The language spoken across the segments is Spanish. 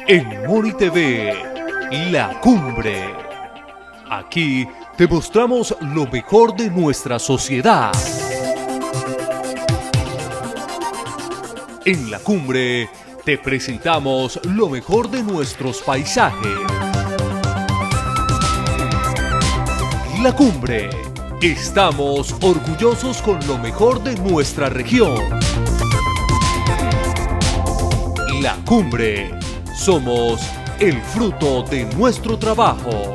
En Moni TV, La Cumbre. Aquí te mostramos lo mejor de nuestra sociedad. En La Cumbre te presentamos lo mejor de nuestros paisajes. La Cumbre. Estamos orgullosos con lo mejor de nuestra región. La Cumbre. Somos el fruto de nuestro trabajo.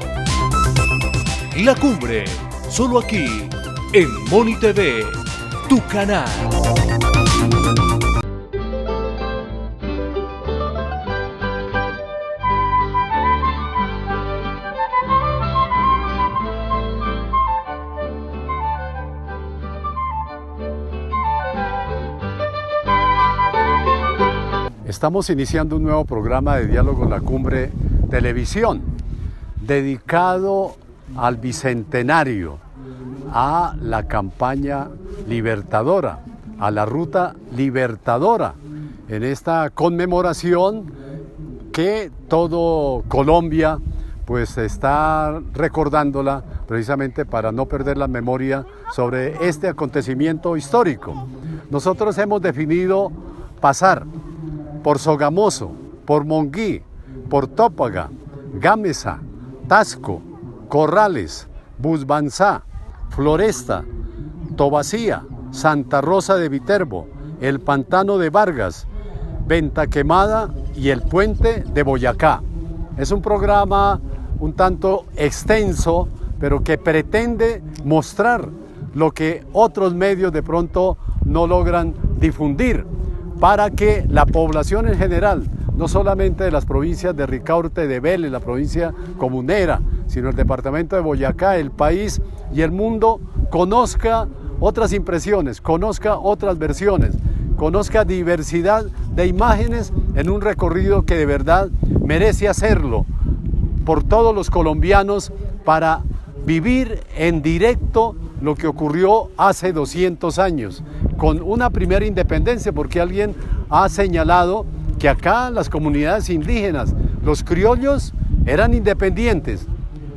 La Cumbre. Solo aquí, en Moni TV, tu canal. Estamos iniciando un nuevo programa de Diálogo en La Cumbre Televisión, dedicado al bicentenario, a la campaña libertadora, a la ruta libertadora, en esta conmemoración que todo Colombia pues está recordándola precisamente para no perder la memoria sobre este acontecimiento histórico. Nosotros hemos definido pasar por Sogamoso, por Monguí, por Tópaga, Gámeza, Tasco, Corrales, Busbanzá, Floresta, Tobacía, Santa Rosa de Viterbo, el Pantano de Vargas, Venta Quemada y el Puente de Boyacá. Es un programa un tanto extenso, pero que pretende mostrar lo que otros medios de pronto no logran difundir, para que la población en general, no solamente de las provincias de Ricaurte, de Vélez, la provincia comunera, sino el departamento de Boyacá, el país y el mundo, conozca otras impresiones, conozca otras versiones, conozca diversidad de imágenes en un recorrido que de verdad merece hacerlo por todos los colombianos para vivir en directo lo que ocurrió hace 200 años, con una primera independencia, porque alguien ha señalado que acá las comunidades indígenas, los criollos, eran independientes.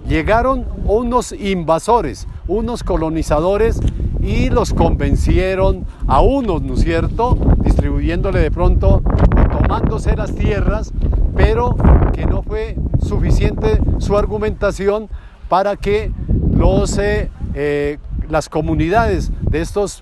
Llegaron unos invasores, unos colonizadores, y los convencieron a unos, ¿no es cierto?, distribuyéndole de pronto, tomándose las tierras, pero que no fue suficiente su argumentación para que las comunidades de estos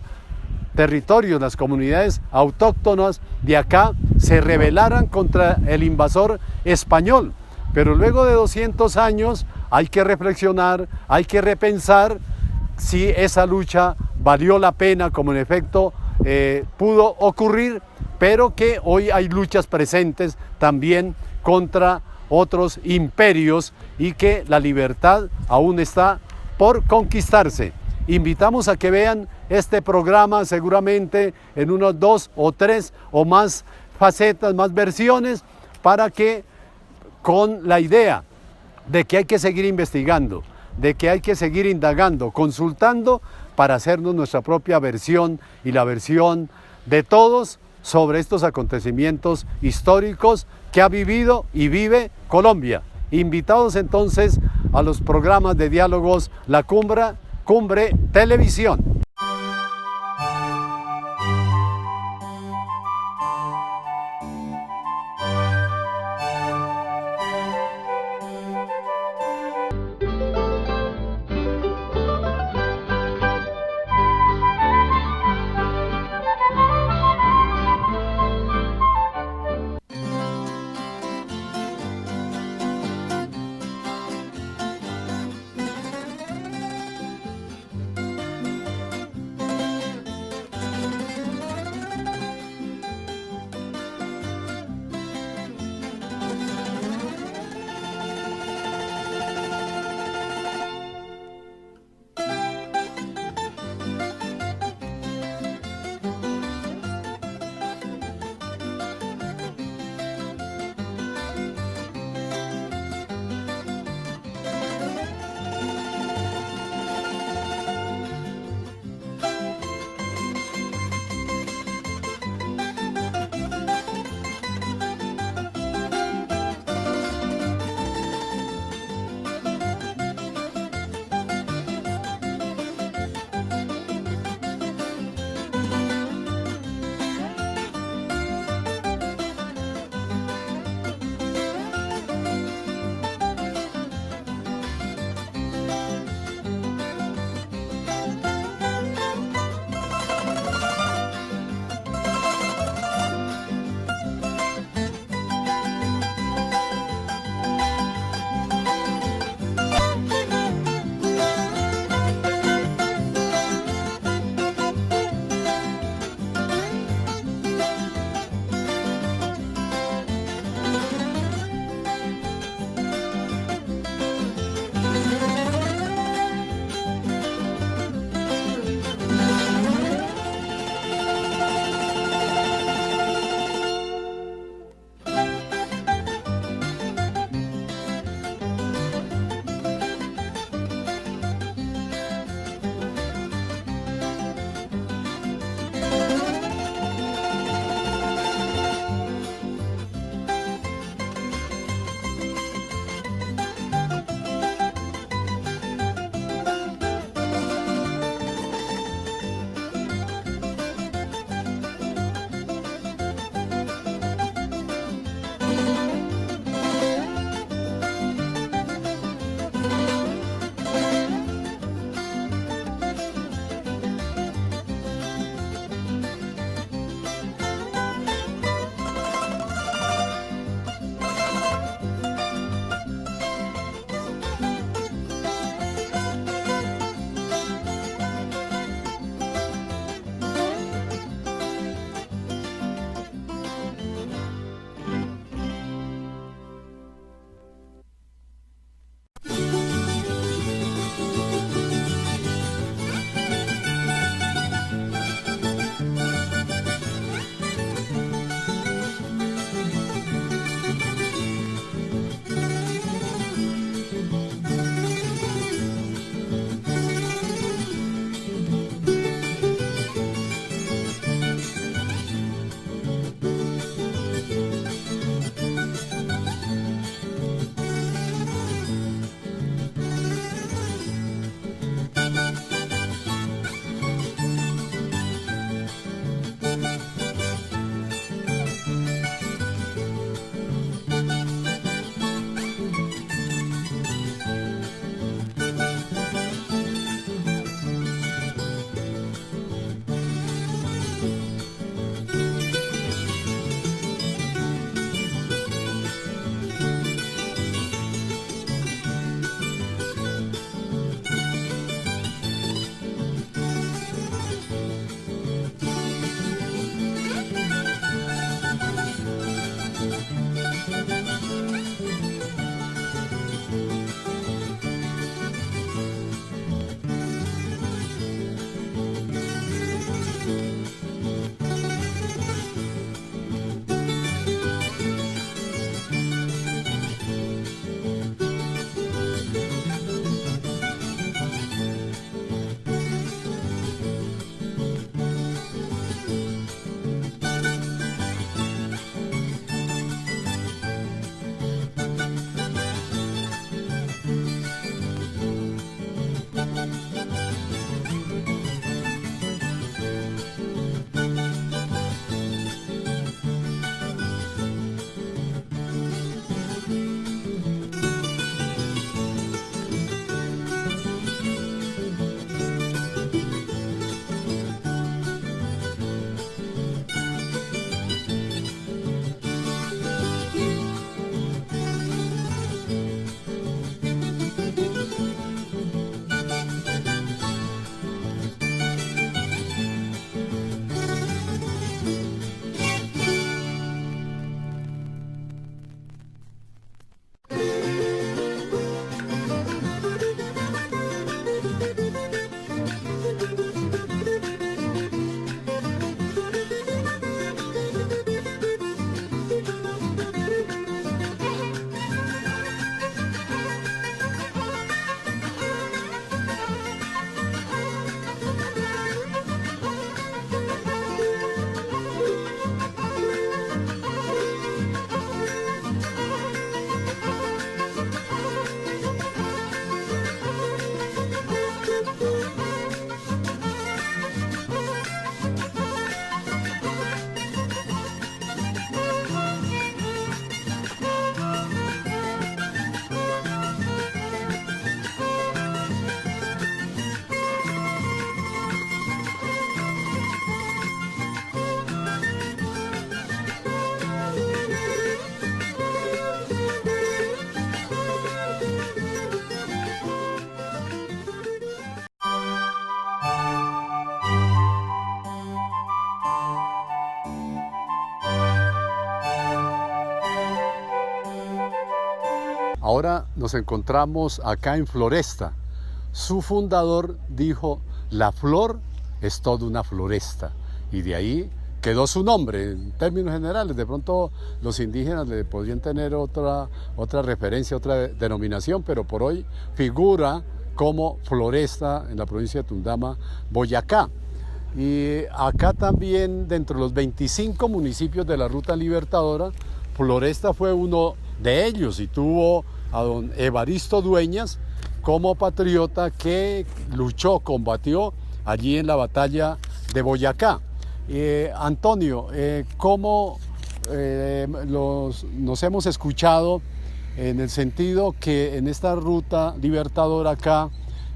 territorios, las comunidades autóctonas de acá, se rebelaran contra el invasor español. Pero luego de 200 años hay que reflexionar, hay que repensar si esa lucha valió la pena, como en efecto pudo ocurrir, pero que hoy hay luchas presentes también contra otros imperios y que la libertad aún está por conquistarse. Invitamos a que vean este programa seguramente en unos 2 o 3 o más facetas, más versiones, para que con la idea de que hay que seguir investigando, de que hay que seguir indagando, consultando, para hacernos nuestra propia versión y la versión de todos sobre estos acontecimientos históricos que ha vivido y vive Colombia. Invitados entonces a los programas de diálogos La Cumbre Televisión. Ahora nos encontramos acá en Floresta. Su fundador dijo, la flor es toda una floresta, y de ahí quedó su nombre. En términos generales, de pronto los indígenas le podrían tener otra referencia, otra denominación, pero por hoy figura como Floresta en la provincia de Tundama, Boyacá. Y acá también, dentro de los 25 municipios de la Ruta Libertadora, Floresta fue uno de ellos, y tuvo a don Evaristo Dueñas como patriota que luchó, combatió allí en la batalla de Boyacá. Antonio, ¿cómo nos hemos escuchado en el sentido que en esta Ruta Libertadora acá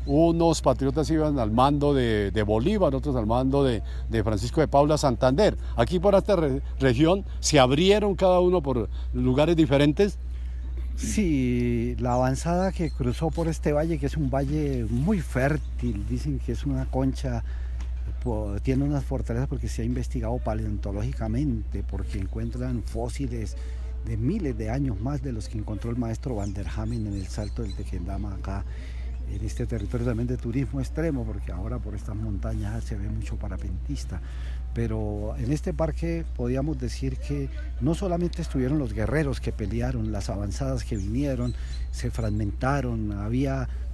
unos patriotas iban al mando de Bolívar, otros al mando de Francisco de Paula Santander? Aquí por esta región se abrieron cada uno por lugares diferentes. Sí, la avanzada que cruzó por este valle, que es un valle muy fértil, dicen que es una concha, tiene unas fortalezas porque se ha investigado paleontológicamente, porque encuentran fósiles de miles de años más de los que encontró el maestro Van der Hamen en el Salto del Tequendama, acá en este territorio también de turismo extremo, porque ahora por estas montañas se ve mucho parapentista. Pero en este parque podíamos decir que no solamente estuvieron los guerreros que pelearon, las avanzadas que vinieron, se fragmentaron,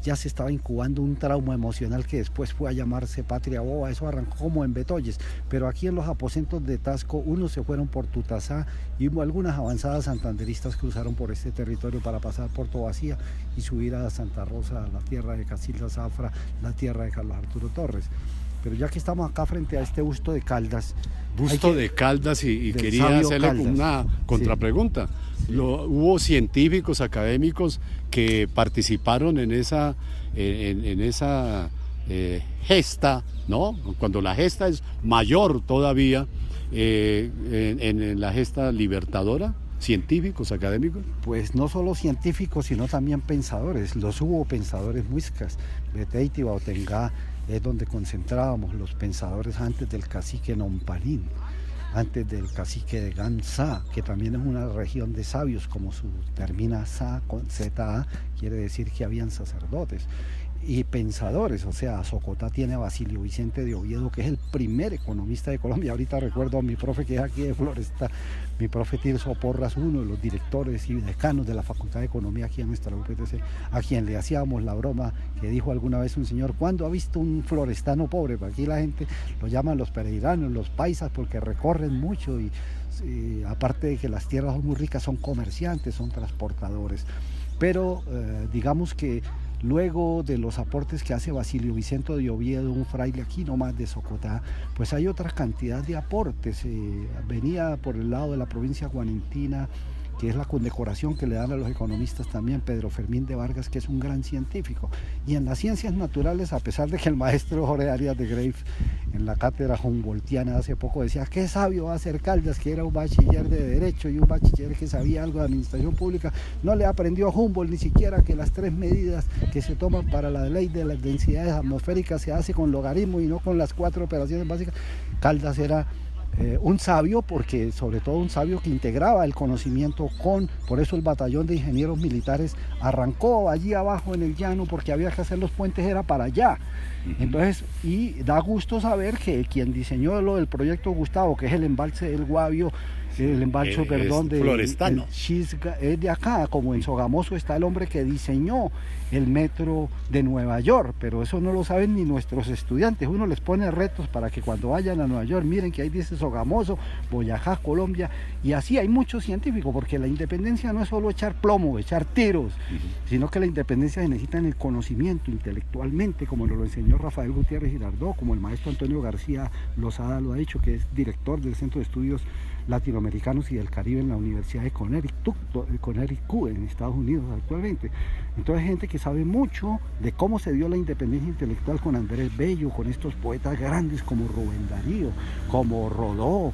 ya se estaba incubando un trauma emocional que después fue a llamarse Patria Boba. Eso arrancó como en Betolles, pero aquí en los aposentos de Tasco, unos se fueron por Tutazá y algunas avanzadas santanderistas cruzaron por este territorio para pasar por Tobacía y subir a Santa Rosa, la tierra de Casilda Zafra, la tierra de Carlos Arturo Torres. Pero ya que estamos acá frente a este busto de Caldas... De Caldas, y quería hacerle Caldas. Una contrapregunta. Sí. Hubo científicos, académicos que participaron en esa gesta, ¿no? Cuando la gesta es mayor todavía, en la gesta libertadora, científicos, académicos. Pues no solo científicos, sino también pensadores. Los hubo pensadores muiscas. Beteiti, Bautengá, es donde concentrábamos los pensadores antes del cacique Nompanín, antes del cacique de Gansá, que también es una región de sabios, como termina Sa con ZA, quiere decir que habían sacerdotes y pensadores. O sea, Socotá tiene a Basilio Vicente de Oviedo, que es el primer economista de Colombia. Ahorita recuerdo a mi profe, que es aquí de Floresta, mi profe Tirso Porras, uno de los directores y decanos de la Facultad de Economía aquí en nuestra UPTC, a quien le hacíamos la broma que dijo alguna vez un señor: ¿cuándo ha visto un florestano pobre? Porque aquí la gente lo llaman los pereiranos, los paisas, porque recorren mucho y aparte de que las tierras son muy ricas, son comerciantes, son transportadores. Pero digamos que luego de los aportes que hace Basilio Vicente de Oviedo, un fraile aquí nomás de Socotá, pues hay otra cantidad de aportes. Venía por el lado de la provincia guanentina, que es la condecoración que le dan a los economistas también, Pedro Fermín de Vargas, que es un gran científico. Y en las ciencias naturales, a pesar de que el maestro Jorge Arias de Greif, en la cátedra humboldtiana hace poco, decía: qué sabio va a ser Caldas, que era un bachiller de Derecho y un bachiller que sabía algo de administración pública, no le aprendió a Humboldt ni siquiera que las 3 medidas que se toman para la ley de las densidades atmosféricas se hace con logaritmo y no con las 4 operaciones básicas. Caldas era un sabio, porque sobre todo un sabio que integraba el conocimiento por eso el batallón de ingenieros militares arrancó allí abajo en el llano, porque había que hacer los puentes, era para allá. Entonces, y da gusto saber que quien diseñó lo del proyecto Gustavo, que es el embalse del Guavio, el embalse, de florestano, Chisga, es de acá, como en Sogamoso está el hombre que diseñó el metro de Nueva York, pero eso no lo saben ni nuestros estudiantes. Uno les pone retos para que cuando vayan a Nueva York miren que ahí dice Sogamoso, Boyacá, Colombia, y así hay muchos científicos, porque la independencia no es solo echar plomo, echar tiros, sino que la independencia se necesita en el conocimiento, intelectualmente, como nos lo enseñó Rafael Gutiérrez Girardot, como el maestro Antonio García Lozada lo ha dicho, que es director del Centro de Estudios Latinoamericanos y del Caribe en la Universidad de Connecticut en Estados Unidos actualmente. Entonces, gente que sabe mucho de cómo se dio la independencia intelectual con Andrés Bello, con estos poetas grandes como Rubén Darío, como Rodó.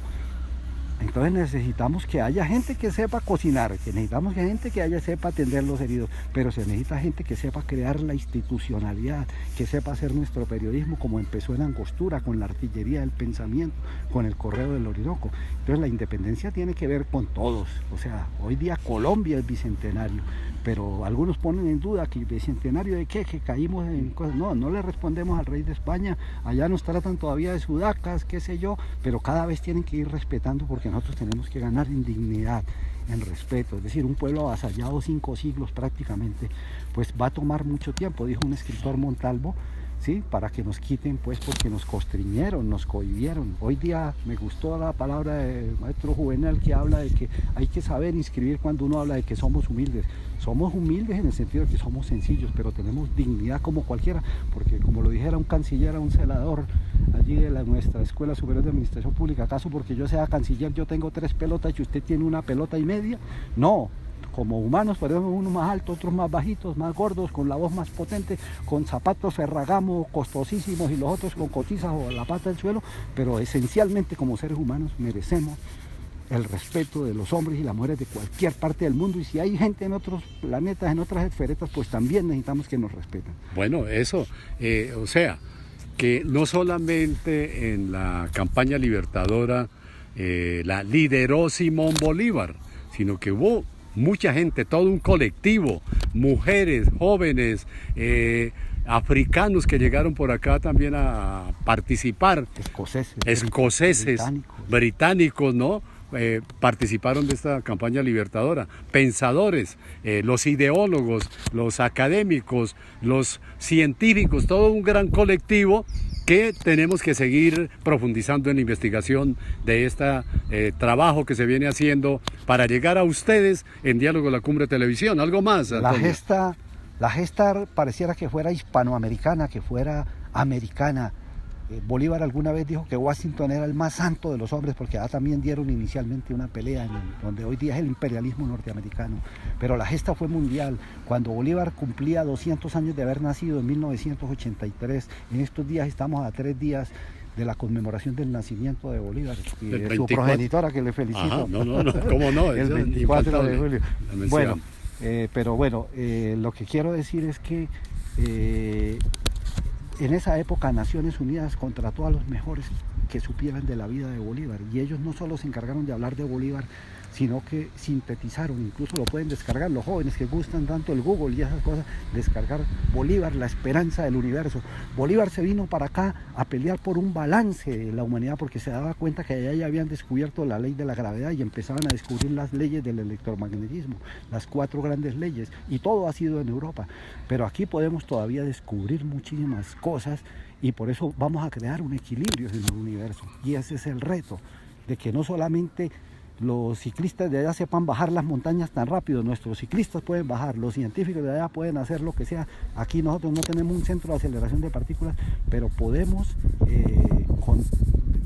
Entonces necesitamos que haya gente que sepa cocinar, que necesitamos gente que sepa atender los heridos, pero se necesita gente que sepa crear la institucionalidad, que sepa hacer nuestro periodismo, como empezó en Angostura, con la artillería del pensamiento, con el Correo del Orinoco. Entonces la independencia tiene que ver con todos. O sea, hoy día Colombia es bicentenario, pero algunos ponen en duda que el bicentenario de qué, que caímos en cosas. No, no le respondemos al rey de España, allá nos tratan todavía de sudacas, qué sé yo, pero cada vez tienen que ir respetando porque nosotros tenemos que ganar en dignidad, en respeto. Es decir, un pueblo avasallado 5 siglos prácticamente, pues va a tomar mucho tiempo, dijo un escritor Montalvo, ¿sí? Para que nos quiten, pues porque nos constriñeron, nos cohibieron. Hoy día me gustó la palabra del maestro Juvenal que habla de que hay que saber inscribir cuando uno habla de que somos humildes. Somos humildes en el sentido de que somos sencillos, pero tenemos dignidad como cualquiera, porque como lo dijera un canciller a un celador allí de nuestra Escuela Superior de Administración Pública, ¿acaso porque yo sea canciller yo tengo 3 pelotas y usted tiene 1,5 pelotas? No. Como humanos podemos unos más altos, otros más bajitos, más gordos, con la voz más potente, con zapatos Ferragamo costosísimos y los otros con cotizas o la pata del suelo, pero esencialmente como seres humanos merecemos el respeto de los hombres y las mujeres de cualquier parte del mundo, y si hay gente en otros planetas, en otras esferetas, pues también necesitamos que nos respeten. Bueno, eso, o sea, que no solamente en la campaña libertadora la lideró Simón Bolívar, sino que hubo mucha gente, todo un colectivo, mujeres, jóvenes, africanos que llegaron por acá también a participar. Escoceses, británicos, ¿no? Participaron de esta campaña libertadora. Pensadores, los ideólogos, los académicos, los científicos, todo un gran colectivo que tenemos que seguir profundizando en la investigación de este trabajo que se viene haciendo para llegar a ustedes en Diálogo La Cumbre Televisión. ¿Algo más, Antonio? La gesta pareciera que fuera hispanoamericana, que fuera americana. Bolívar alguna vez dijo que Washington era el más santo de los hombres, porque allá también dieron inicialmente una pelea donde hoy día es el imperialismo norteamericano, pero la gesta fue mundial. Cuando Bolívar cumplía 200 años de haber nacido en 1983, en estos días estamos a 3 días de la conmemoración del nacimiento de Bolívar y de su progenitora, que le felicito. Ajá, no, ¿cómo no? El 24 de julio. Bueno, pero bueno, lo que quiero decir es que en esa época Naciones Unidas contrató a los mejores que supieran de la vida de Bolívar, y ellos no solo se encargaron de hablar de Bolívar, sino que sintetizaron, incluso lo pueden descargar los jóvenes que gustan tanto el Google y esas cosas, descargar Bolívar, la esperanza del universo. Bolívar se vino para acá a pelear por un balance de la humanidad, porque se daba cuenta que allá ya habían descubierto la ley de la gravedad y empezaban a descubrir las leyes del electromagnetismo, las 4 grandes leyes, y todo ha sido en Europa, pero aquí podemos todavía descubrir muchísimas cosas, y por eso vamos a crear un equilibrio en el universo, y ese es el reto, de que no solamente los ciclistas de allá sepan bajar las montañas tan rápido, nuestros ciclistas pueden bajar, los científicos de allá pueden hacer lo que sea. Aquí nosotros no tenemos un centro de aceleración de partículas, pero podemos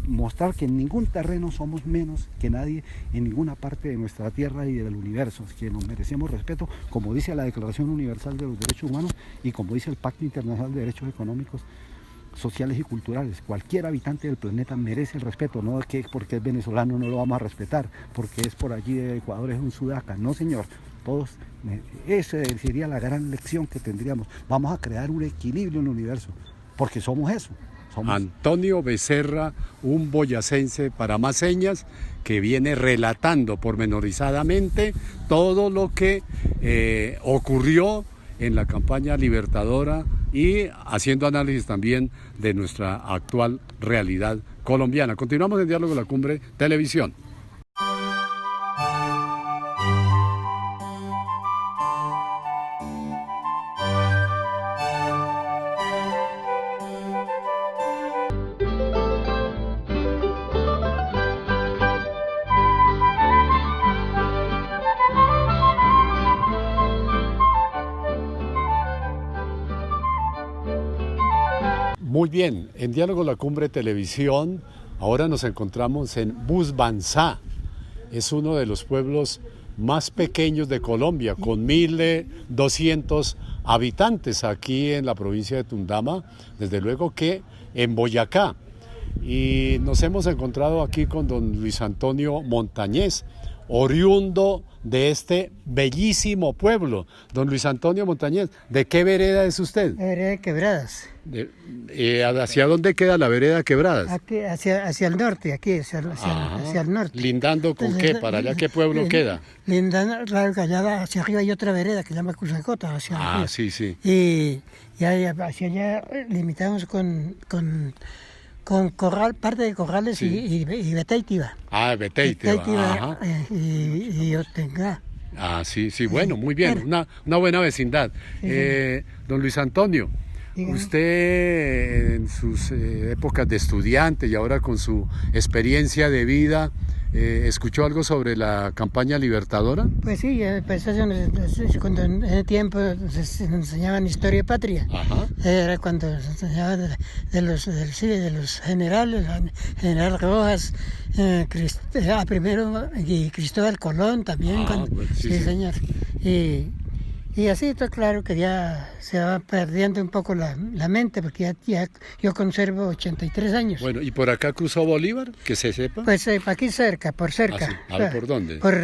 mostrar que en ningún terreno somos menos que nadie en ninguna parte de nuestra tierra y del universo, que nos merecemos respeto, como dice la Declaración Universal de los Derechos Humanos y como dice el Pacto Internacional de Derechos Económicos, Sociales y Culturales. Cualquier habitante del planeta merece el respeto, no es que porque es venezolano no lo vamos a respetar, porque es por allí de Ecuador es un sudaca, no señor, todos, esa sería la gran lección que tendríamos. Vamos a crear un equilibrio en el universo, porque somos eso. Antonio Becerra, un boyacense para más señas, que viene relatando pormenorizadamente todo lo que ocurrió en la campaña libertadora y haciendo análisis también de nuestra actual realidad colombiana. Continuamos en Diálogo La Cumbre Televisión. Muy bien, en Diálogo La Cumbre Televisión, ahora nos encontramos en Busbanzá. Es uno de los pueblos más pequeños de Colombia, con 1.200 habitantes aquí en la provincia de Tundama, desde luego que en Boyacá. Y nos hemos encontrado aquí con don Luis Antonio Montañez, oriundo de este bellísimo pueblo. Don Luis Antonio Montañez, ¿de qué vereda es usted? Vereda de Quebradas. ¿Hacia dónde queda la vereda Quebradas? Aquí, hacia el norte, aquí, hacia el norte. ¿Lindando con qué? ¿Para allá qué pueblo queda? Lindando, claro, allá hacia arriba hay otra vereda que se llama Cusacota, hacia arriba. Sí, sí. Y hacia allá limitamos con Corral, parte de Corrales Sí. y Beteitiva. Beteitiva. Y Otengá. Sí, sí, bueno, muy bien, una buena vecindad. Don Luis Antonio, Dígame. usted en sus épocas de estudiante y ahora con su experiencia de vida, ¿escuchó algo sobre la campaña libertadora? Pues sí, pues cuando en ese tiempo se enseñaban historia patria. Ajá. Era cuando se enseñaba de los generales, general Rojas, primero, y Cristóbal Colón también. Bueno, sí, sí. Señor. Y así está claro que ya se va perdiendo un poco la mente, porque ya yo conservo 83 años. Bueno, ¿y por acá cruzó Bolívar, que se sepa? Pues aquí cerca, por cerca. Sí. A ver, ¿por dónde? Por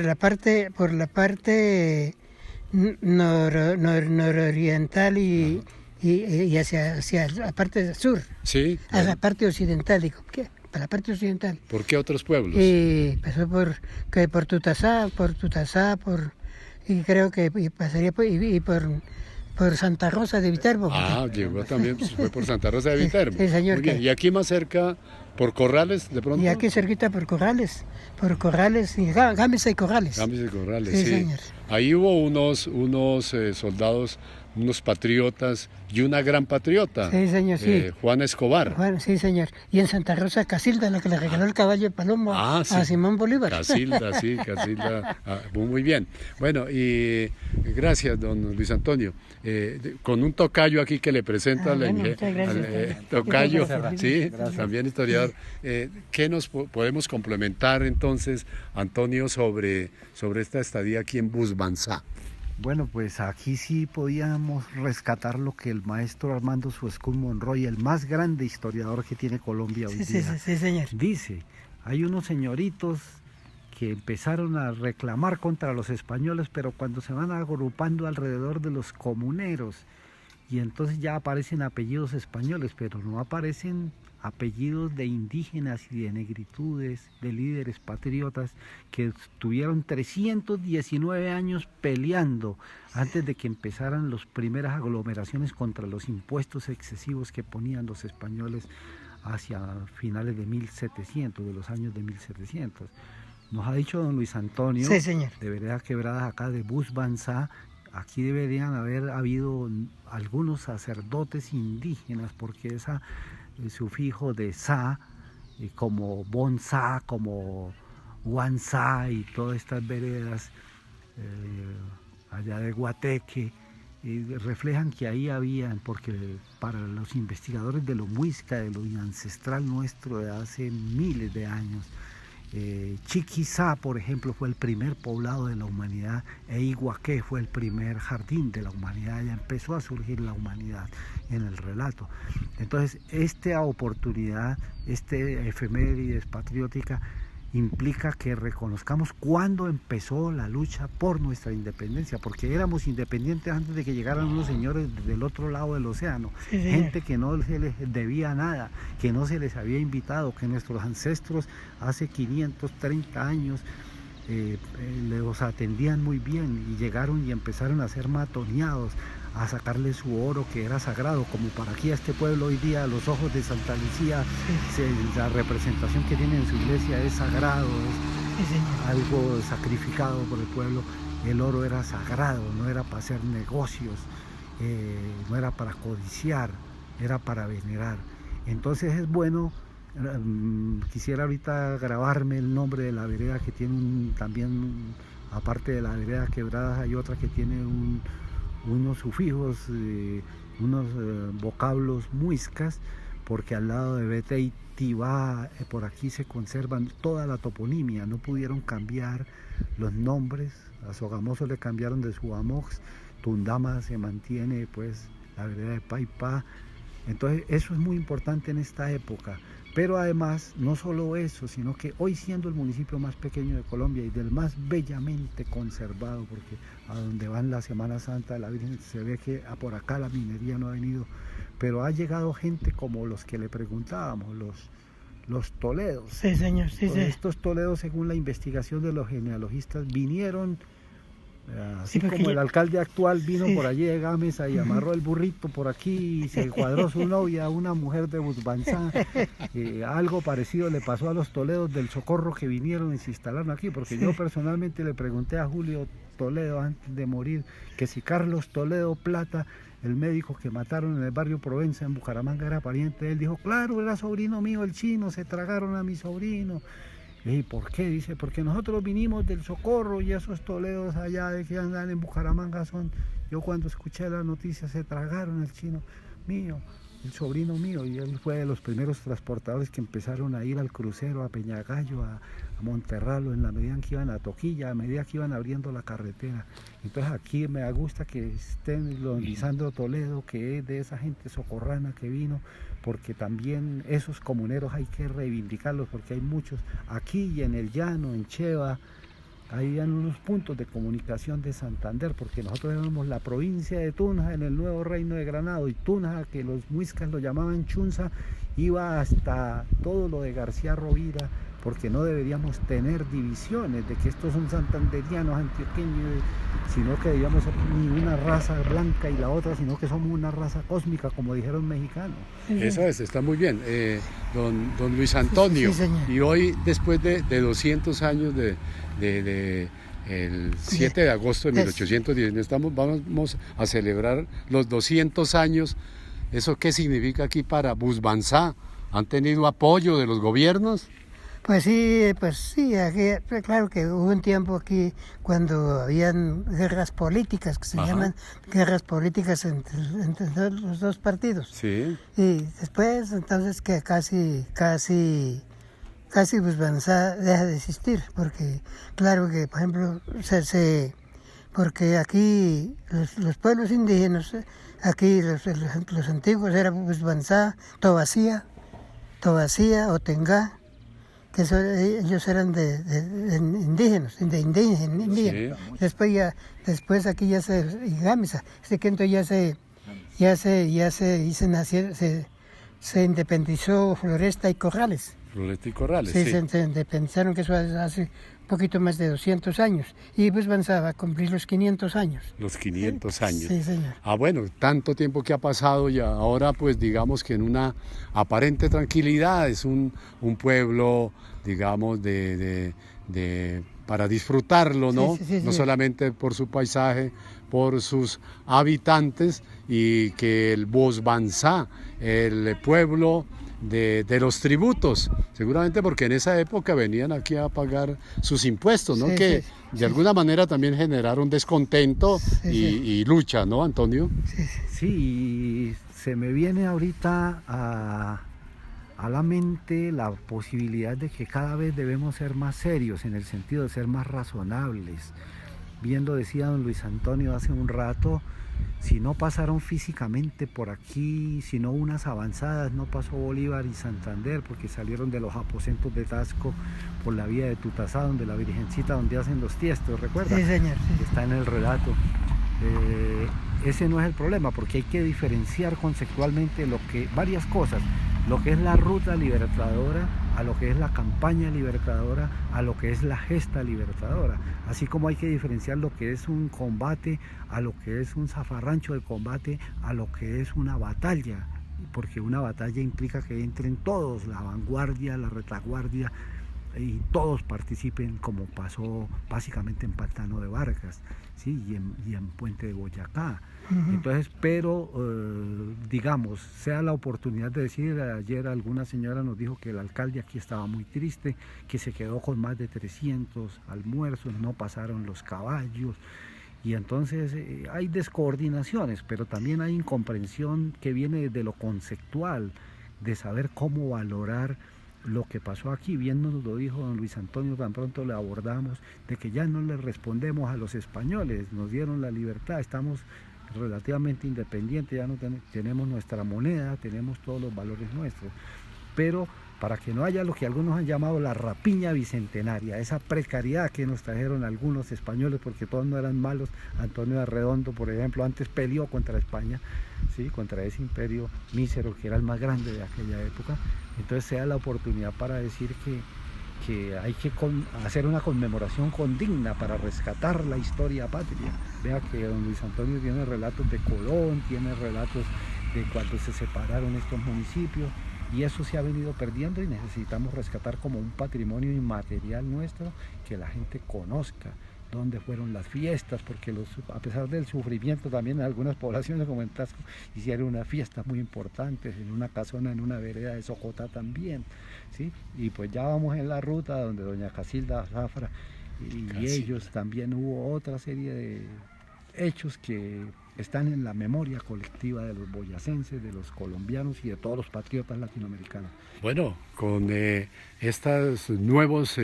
la parte nororiental y hacia la parte sur, Sí. a la parte occidental, digo, ¿qué? Para la parte occidental. ¿Por qué otros pueblos? Y pasó por Tutasá, y creo que pasaría por Santa Rosa de Viterbo. Llegó también, fue por Santa Rosa de Viterbo. Sí, señor. Muy bien. ¿Y aquí más cerca, por Corrales, de pronto? Y aquí cerquita por Corrales, y Gámeza y Corrales. Gámez y Corrales, Sí, sí. señor. Ahí hubo unos soldados, unos patriotas y una gran patriota. Sí, señor, sí. Juan Escobar. Bueno, sí, señor. Y en Santa Rosa, Casilda, la que le regaló el caballo de Palomo Sí. a Simón Bolívar. Casilda, sí, Casilda. Muy bien. Bueno, y gracias, don Luis Antonio. Con un tocayo aquí que le presenta Muchas gracias. tocayo, Gracias. sí, también historiador. ¿Qué nos podemos complementar entonces, Antonio, sobre esta estadía aquí en Busbanzá? Bueno, pues aquí sí podíamos rescatar lo que el maestro Armando Suescún Monroy, el más grande historiador que tiene Colombia hoy día, Sí, señor. dice. Hay unos señoritos que empezaron a reclamar contra los españoles, pero cuando se van agrupando alrededor de los comuneros, y entonces ya aparecen apellidos españoles, pero no aparecen apellidos de indígenas y de negritudes, de líderes patriotas que tuvieron 319 años peleando antes de que empezaran las primeras aglomeraciones contra los impuestos excesivos que ponían los españoles hacia finales de 1700, de los años de 1700. Nos ha dicho don Luis Antonio, Sí, señor. de Vereda Quebradas, acá de Busbanzá, aquí deberían haber habido algunos sacerdotes indígenas, porque el sufijo de sa, como Bonzá, como Guanzá y todas estas veredas allá de Guateque, reflejan que ahí habían, porque para los investigadores de lo muisca, de lo ancestral nuestro de hace miles de años, Chiquizá, por ejemplo, fue el primer poblado de la humanidad, e Iguaqué fue el primer jardín de la humanidad. Ya empezó a surgir la humanidad en el relato. Entonces, esta oportunidad, efemérides patriótica, implica que reconozcamos cuándo empezó la lucha por nuestra independencia, porque éramos independientes antes de que llegaran unos señores del otro lado del océano, Sí, gente que no se les debía nada, que no se les había invitado, que nuestros ancestros hace 530 años los atendían muy bien, y llegaron y empezaron a ser matoneados, a sacarle su oro que era sagrado, como para aquí a este pueblo hoy día, a los ojos de Santa Lucía, la representación que tiene en su iglesia es sagrado, Sí, señor. algo sacrificado por el pueblo. El oro era sagrado, no era para hacer negocios, no era para codiciar, era para venerar. Entonces es bueno, quisiera ahorita grabarme el nombre de la vereda que tiene también, aparte de la vereda Quebradas, hay otra que tiene unos sufijos, unos vocablos muiscas, porque al lado de Bete y Tibá, por aquí se conservan toda la toponimia, no pudieron cambiar los nombres. A Sogamoso le cambiaron de Subamox, Tundama se mantiene, pues la vereda de Paipá. Entonces eso es muy importante en esta época, Pero además, no solo eso, sino que hoy siendo el municipio más pequeño de Colombia y del más bellamente conservado, porque a donde van la Semana Santa de la Virgen se ve que por acá la minería no ha venido, pero ha llegado gente como los que le preguntábamos, los Toledos. Sí, señor, sí, sí. Estos Toledos, según la investigación de los genealogistas, vinieron, así Sí, porque como el ya- alcalde actual vino sí. por allí de Gámeza y amarró el burrito por aquí y se cuadró su novia, una mujer de Busbanzá. Algo parecido le pasó a los Toledos del Socorro que vinieron y se instalaron aquí, porque yo personalmente le pregunté a Julio Toledo antes de morir que si Carlos Toledo Plata, el médico que mataron en el barrio Provenza en Bucaramanga, era pariente de él. Dijo, claro, era sobrino mío el chino, se tragaron a mi sobrino. ¿Y por qué? Dice, porque nosotros vinimos del Socorro y esos Toledos allá de que andan en Bucaramanga son, yo cuando escuché la noticia se tragaron el chino mío, el sobrino mío, y él fue de los primeros transportadores que empezaron a ir al crucero, a Peñagallo, a Monterralo, en la medida en que iban a Toquilla, a medida que iban abriendo la carretera. Entonces aquí me gusta que estén don Lisandro Toledo, que es de esa gente socorrana que vino, porque también esos comuneros hay que reivindicarlos, porque hay muchos aquí y en el llano, en Cheva, hay unos puntos de comunicación de Santander, porque nosotros éramos la provincia de Tunja en el nuevo reino de Granado, y Tunja, que los muiscas lo llamaban Chunza, iba hasta todo lo de García Rovira, porque no deberíamos tener divisiones de que estos son santanderianos, antioqueños, sino que debíamos ser ni una raza blanca y la otra, sino que somos una raza cósmica, como dijeron mexicanos. Eso es, está muy bien. Don Luis Antonio, Sí, señor. y hoy, después de 200 años el 7 de agosto de 1810, vamos a celebrar los 200 años. ¿Eso qué significa aquí para Busbanzá? ¿Han tenido apoyo de los gobiernos? Pues sí, aquí, claro que hubo un tiempo aquí cuando habían guerras políticas, que se Ajá. llaman guerras políticas entre los dos partidos. Sí. Y después, entonces, que casi Busbanzá deja de existir, porque claro que, por ejemplo, porque aquí los pueblos indígenas, aquí los antiguos eran Busbanzá, Tobacía, Otengá, que ellos eran de indígenas, de indígenas. Sí. Después aquí y Gámeza, que entonces se independizó Floresta y Corrales. Floresta y Corrales, Sí, sí. se independizaron, que eso hace un poquito más de 200 años. Y pues va a cumplir los 500 años. Los 500 años. Sí, señor. Bueno, tanto tiempo que ha pasado y ahora pues digamos que en una aparente tranquilidad, es un pueblo, digamos, para disfrutarlo, ¿no? Sí. No solamente por su paisaje, por sus habitantes, y que el Busbanzá, el pueblo de los tributos, seguramente porque en esa época venían aquí a pagar sus impuestos, ¿no? Sí, Que sí, de alguna manera también generaron descontento y lucha, ¿no, Antonio? Sí, se me viene ahorita a la mente la posibilidad de que cada vez debemos ser más serios, en el sentido de ser más razonables. Bien lo decía don Luis Antonio hace un rato, si no pasaron físicamente por aquí, si no unas avanzadas, no pasó Bolívar y Santander, porque salieron de los aposentos de Tasco por la vía de Tutasá, donde la Virgencita, donde hacen los tiestos, ¿recuerda? Sí, señor. Sí. Está en el relato. Ese no es el problema, porque hay que diferenciar conceptualmente varias cosas, lo que es la ruta libertadora, a lo que es la campaña libertadora, a lo que es la gesta libertadora, así como hay que diferenciar lo que es un combate, a lo que es un zafarrancho de combate, a lo que es una batalla, porque una batalla implica que entren todos, la vanguardia, la retaguardia, y todos participen, como pasó básicamente en Pantano de Vargas, ¿sí? y en Puente de Boyacá. Entonces, pero digamos, sea la oportunidad de decir, ayer alguna señora nos dijo que el alcalde aquí estaba muy triste, que se quedó con más de 300 almuerzos, no pasaron los caballos, y entonces hay descoordinaciones, pero también hay incomprensión que viene de lo conceptual, de saber cómo valorar lo que pasó aquí. Bien nos lo dijo don Luis Antonio, tan pronto le abordamos, de que ya no le respondemos a los españoles, nos dieron la libertad, estamos relativamente independientes, ya no tenemos nuestra moneda, tenemos todos los valores nuestros, pero para que no haya lo que algunos han llamado la rapiña bicentenaria, esa precariedad que nos trajeron algunos españoles, porque todos no eran malos. Antonio de Arredondo, por ejemplo, antes peleó contra España, ¿sí? Contra ese imperio mísero que era el más grande de aquella época. Entonces se da la oportunidad para decir que hay que hacer una conmemoración condigna para rescatar la historia patria. Vea que don Luis Antonio tiene relatos de Colón, tiene relatos de cuando se separaron estos municipios, y eso se ha venido perdiendo, y necesitamos rescatar como un patrimonio inmaterial nuestro, que la gente conozca dónde fueron las fiestas, porque a pesar del sufrimiento también en algunas poblaciones como en Tasco hicieron unas fiestas muy importantes, en una casona, en una vereda de Socotá también, ¿sí? Y pues ya vamos en la ruta donde doña Casilda Zafra y ellos también hubo otra serie de hechos que están en la memoria colectiva de los boyacenses, de los colombianos y de todos los patriotas latinoamericanos. Bueno, con estos nuevos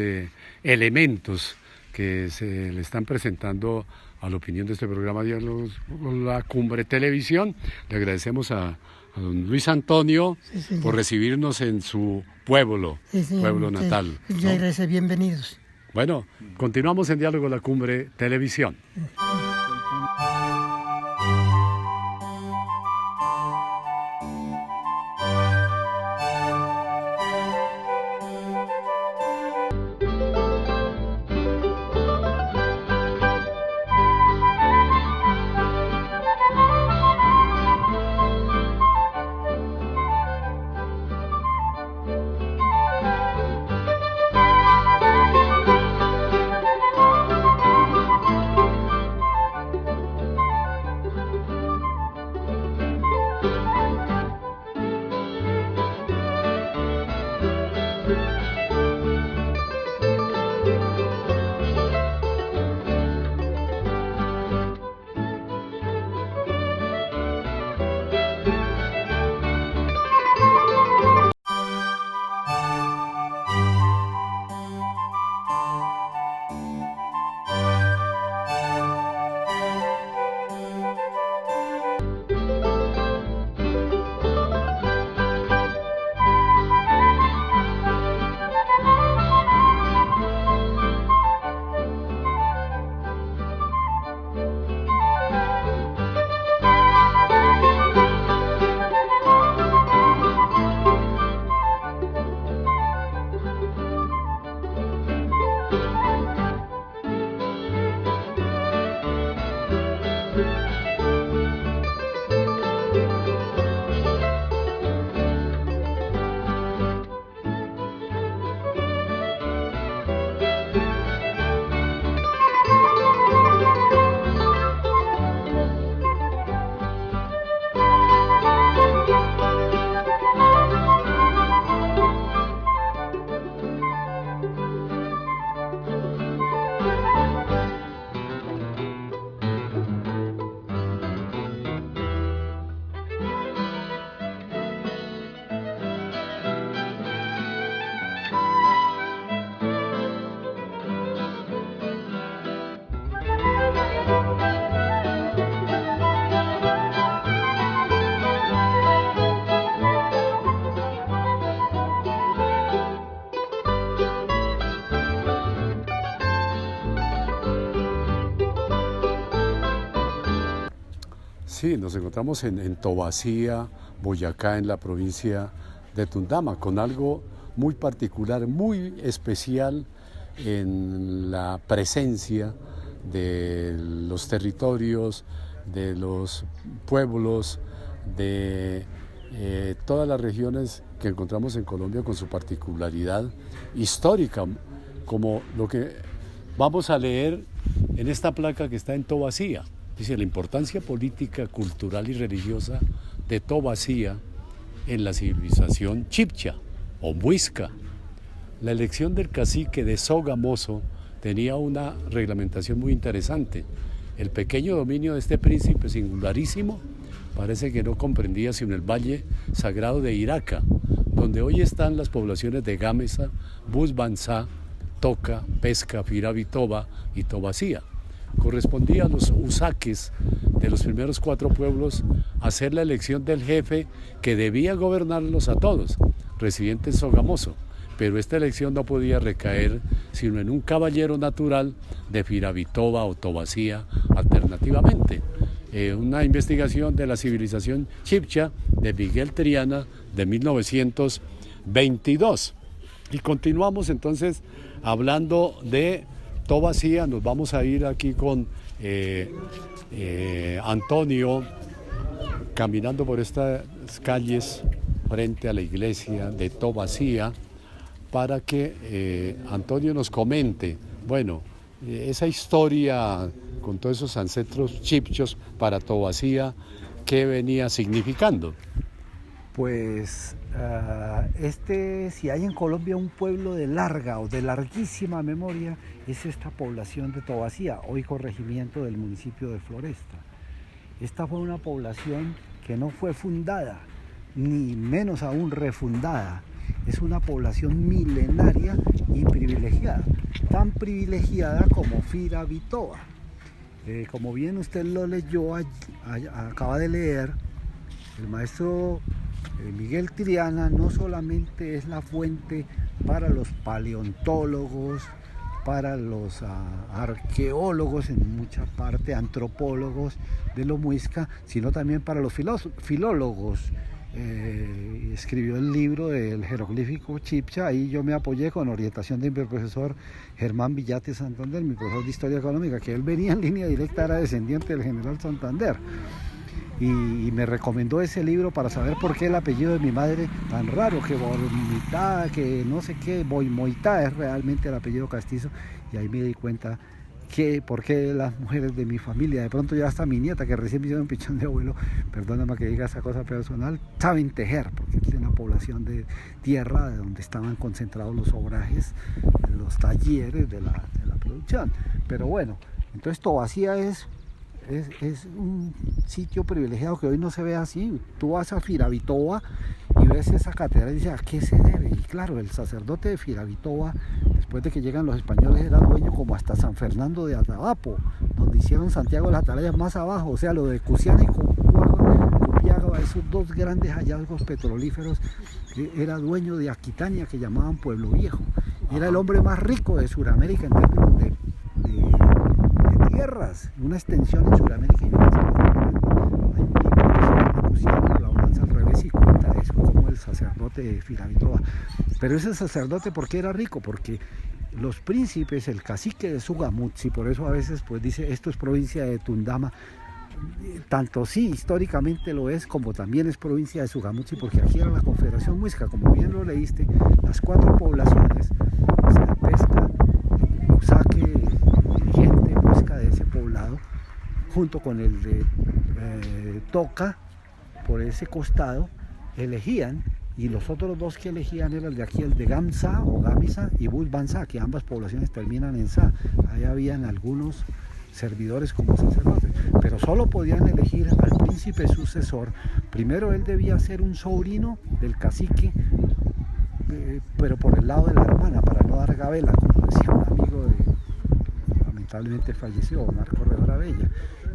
elementos que se le están presentando a la opinión de este programa Diálogos con la Cumbre Televisión, le agradecemos a don Luis Antonio por recibirnos en su pueblo, pueblo natal. Muchas gracias, bienvenidos. Bueno, continuamos en Diálogo con la Cumbre Televisión. Sí, nos encontramos en Tobacía, Boyacá, en la provincia de Tundama, con algo muy particular, muy especial en la presencia de los territorios, de los pueblos, de todas las regiones que encontramos en Colombia con su particularidad histórica, como lo que vamos a leer en esta placa que está en Tobacía. Dice la importancia política, cultural y religiosa de Tobacía en la civilización chibcha o muisca. La elección del cacique de Sogamoso tenía una reglamentación muy interesante. El pequeño dominio de este príncipe singularísimo parece que no comprendía sino el valle sagrado de Iraca, donde hoy están las poblaciones de Gámeza, Busbanzá, Toca, Pesca, Firavitoba y Tobacía. Correspondía a los usaques de los primeros 4 pueblos hacer la elección del jefe que debía gobernarlos a todos. residente en Sogamoso, pero esta elección no podía recaer sino en un caballero natural de Firavitoba o Tobacía alternativamente. Una investigación de la civilización chibcha de Miguel Triana de 1922. Y continuamos entonces hablando de Tobacía. Nos vamos a ir aquí con Antonio caminando por estas calles frente a la iglesia de Tobacía para que Antonio nos comente, bueno, esa historia con todos esos ancestros chibchos para Tobacía, ¿qué venía significando? Pues si hay en Colombia un pueblo de larga o de larguísima memoria, es esta población de Tobacía, hoy corregimiento del municipio de Floresta. Esta fue una población que no fue fundada, ni menos aún refundada. Es una población milenaria y privilegiada, tan privilegiada como Firavitoba. Como bien usted lo leyó, acaba de leer, el maestro Miguel Triana no solamente es la fuente para los paleontólogos, para los arqueólogos, en mucha parte antropólogos de los muisca, sino también para los filólogos. Escribió el libro del jeroglífico chibcha, ahí yo me apoyé con orientación de mi profesor Germán Villate Santander, mi profesor de Historia Económica, que él venía en línea directa, era descendiente del general Santander. Y me recomendó ese libro para saber por qué el apellido de mi madre tan raro, que Bormitá, que no sé qué, Boimoitá es realmente el apellido castizo, y ahí me di cuenta que por qué las mujeres de mi familia, de pronto ya hasta mi nieta, que recién me hicieron un pichón de abuelo, perdóname que diga esa cosa personal, saben tejer, porque es una población de tierra de donde estaban concentrados los obrajes, los talleres de la producción. Pero bueno, entonces Tobacía es un sitio privilegiado que hoy no se ve así. Tú vas a Firavitoba y ves esa catedral y dices, ¿a qué se debe? Y claro, el sacerdote de Firavitoba, después de que llegan los españoles, era dueño como hasta San Fernando de Atabapo, donde hicieron Santiago de las Atalayas más abajo, o sea, lo de Cusiana y Copiagua, esos dos grandes hallazgos petrolíferos, que era dueño de Aquitania, que llamaban Pueblo Viejo. Era el hombre más rico de Sudamérica en términos de tierras, una extensión en Sudamérica y una hay un libro que se llama Cusiana, la balanza al revés, y cuenta eso, como el sacerdote de Firavitoba. Pero ese sacerdote, ¿por qué era rico? Porque los príncipes, el cacique de Sugamutsi, por eso a veces pues dice, esto es provincia de Tundama, tanto sí históricamente lo es, como también es provincia de Sugamutsi, porque aquí era la Confederación Muisca, como bien lo leíste, las 4 poblaciones, o sea, pesca, saque, gente muisca de ese poblado, junto con el de Toca, por ese costado, elegían, y los otros 2 que elegían eran el de aquí, el de Gamsa o Gamisa y Bulbanza, que ambas poblaciones terminan en Sa. Ahí habían algunos servidores como sacerdotes, pero solo podían elegir al príncipe sucesor. Primero él debía ser un sobrino del cacique, pero por el lado de la hermana, para no dar gabela, como decía un amigo lamentablemente falleció, Marco Corredor Bella.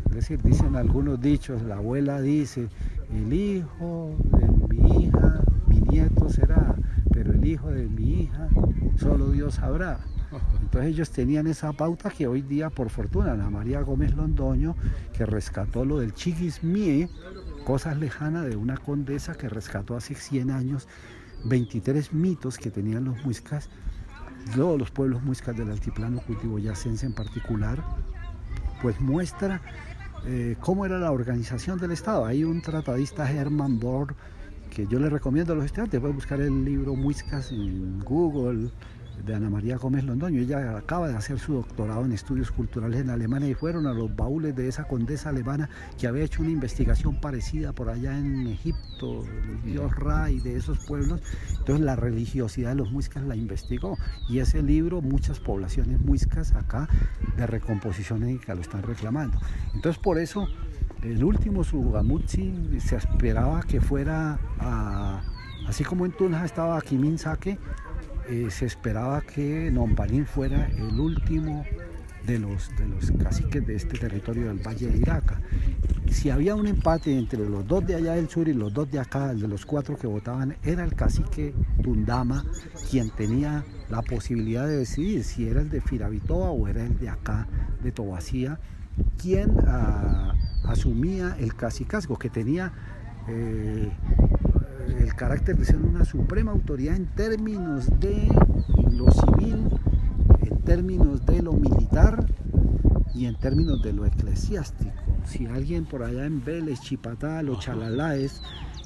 Es decir, dicen algunos dichos, la abuela dice, el hijo de mi hija, mi nieto será, pero el hijo de mi hija, solo Dios sabrá. Entonces ellos tenían esa pauta que hoy día, por fortuna, Ana María Gómez Londoño, que rescató lo del Chiquismie, cosas lejanas de una condesa que rescató hace 100 años 23 mitos que tenían los muiscas, todos los pueblos muiscas del altiplano cundiboyacense en particular, pues muestra cómo era la organización del Estado. Hay un tratadista, Hermann Bohr, que yo le recomiendo a los estudiantes, pueden buscar el libro Muiscas en Google, de Ana María Gómez Londoño. Ella acaba de hacer su doctorado en estudios culturales en Alemania y fueron a los baúles de esa condesa alemana que había hecho una investigación parecida por allá en Egipto, el dios Ra y de esos pueblos. Entonces la religiosidad de los muiscas la investigó, y ese libro muchas poblaciones muiscas acá de recomposición étnica lo están reclamando. Entonces por eso el último Sugamutsi se esperaba que fuera así como en Tunja estaba Quimín Saque, se esperaba que Nompanín fuera el último de los caciques de este territorio del Valle de Iraca. si había un empate entre los dos de allá del sur y los dos de acá, el de los 4 que votaban, era el cacique Tundama quien tenía la posibilidad de decidir si era el de Firavitoa o era el de acá de Tobacía, quien asumía el cacicazgo, que tenía el carácter de ser una suprema autoridad en términos de lo civil, en términos de lo militar y en términos de lo eclesiástico. Si alguien por allá en Vélez, Chipatá, los Chalaláes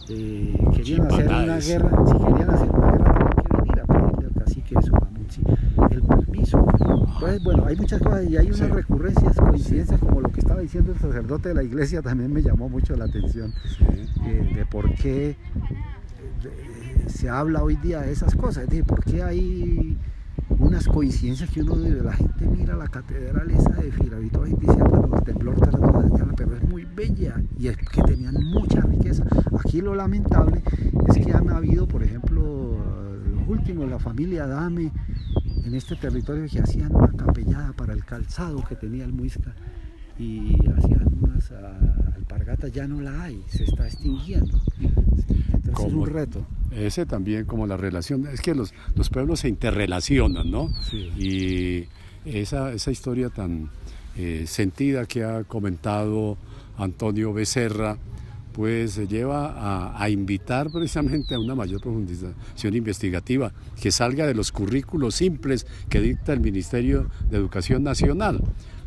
querían hacer una guerra, si querían hacer una guerra tenían que venir a pedirle al cacique de Sogamunchi el permiso. Entonces, bueno, hay muchas cosas y hay unas recurrencias, coincidencias, como lo que estaba diciendo el sacerdote de la iglesia, también me llamó mucho la atención, de por qué se habla hoy día de esas cosas, de por qué hay unas coincidencias que uno de la gente mira la catedral esa de Firavitoa y dice, bueno, el temblor tardó de dañarla, pero es muy bella y es que tenían mucha riqueza. Aquí lo lamentable es que han habido, por ejemplo, los últimos, la familia Adame en este territorio, que hacían una capellada para el calzado que tenía el Muisca y hacían unas alpargatas, ya no la hay, se está extinguiendo. Entonces es un reto. Ese también, como la relación, es que los pueblos se interrelacionan, ¿no? Sí. Y esa historia tan sentida que ha comentado Antonio Becerra, pues lleva a invitar precisamente a una mayor profundización investigativa, que salga de los currículos simples que dicta el Ministerio de Educación Nacional,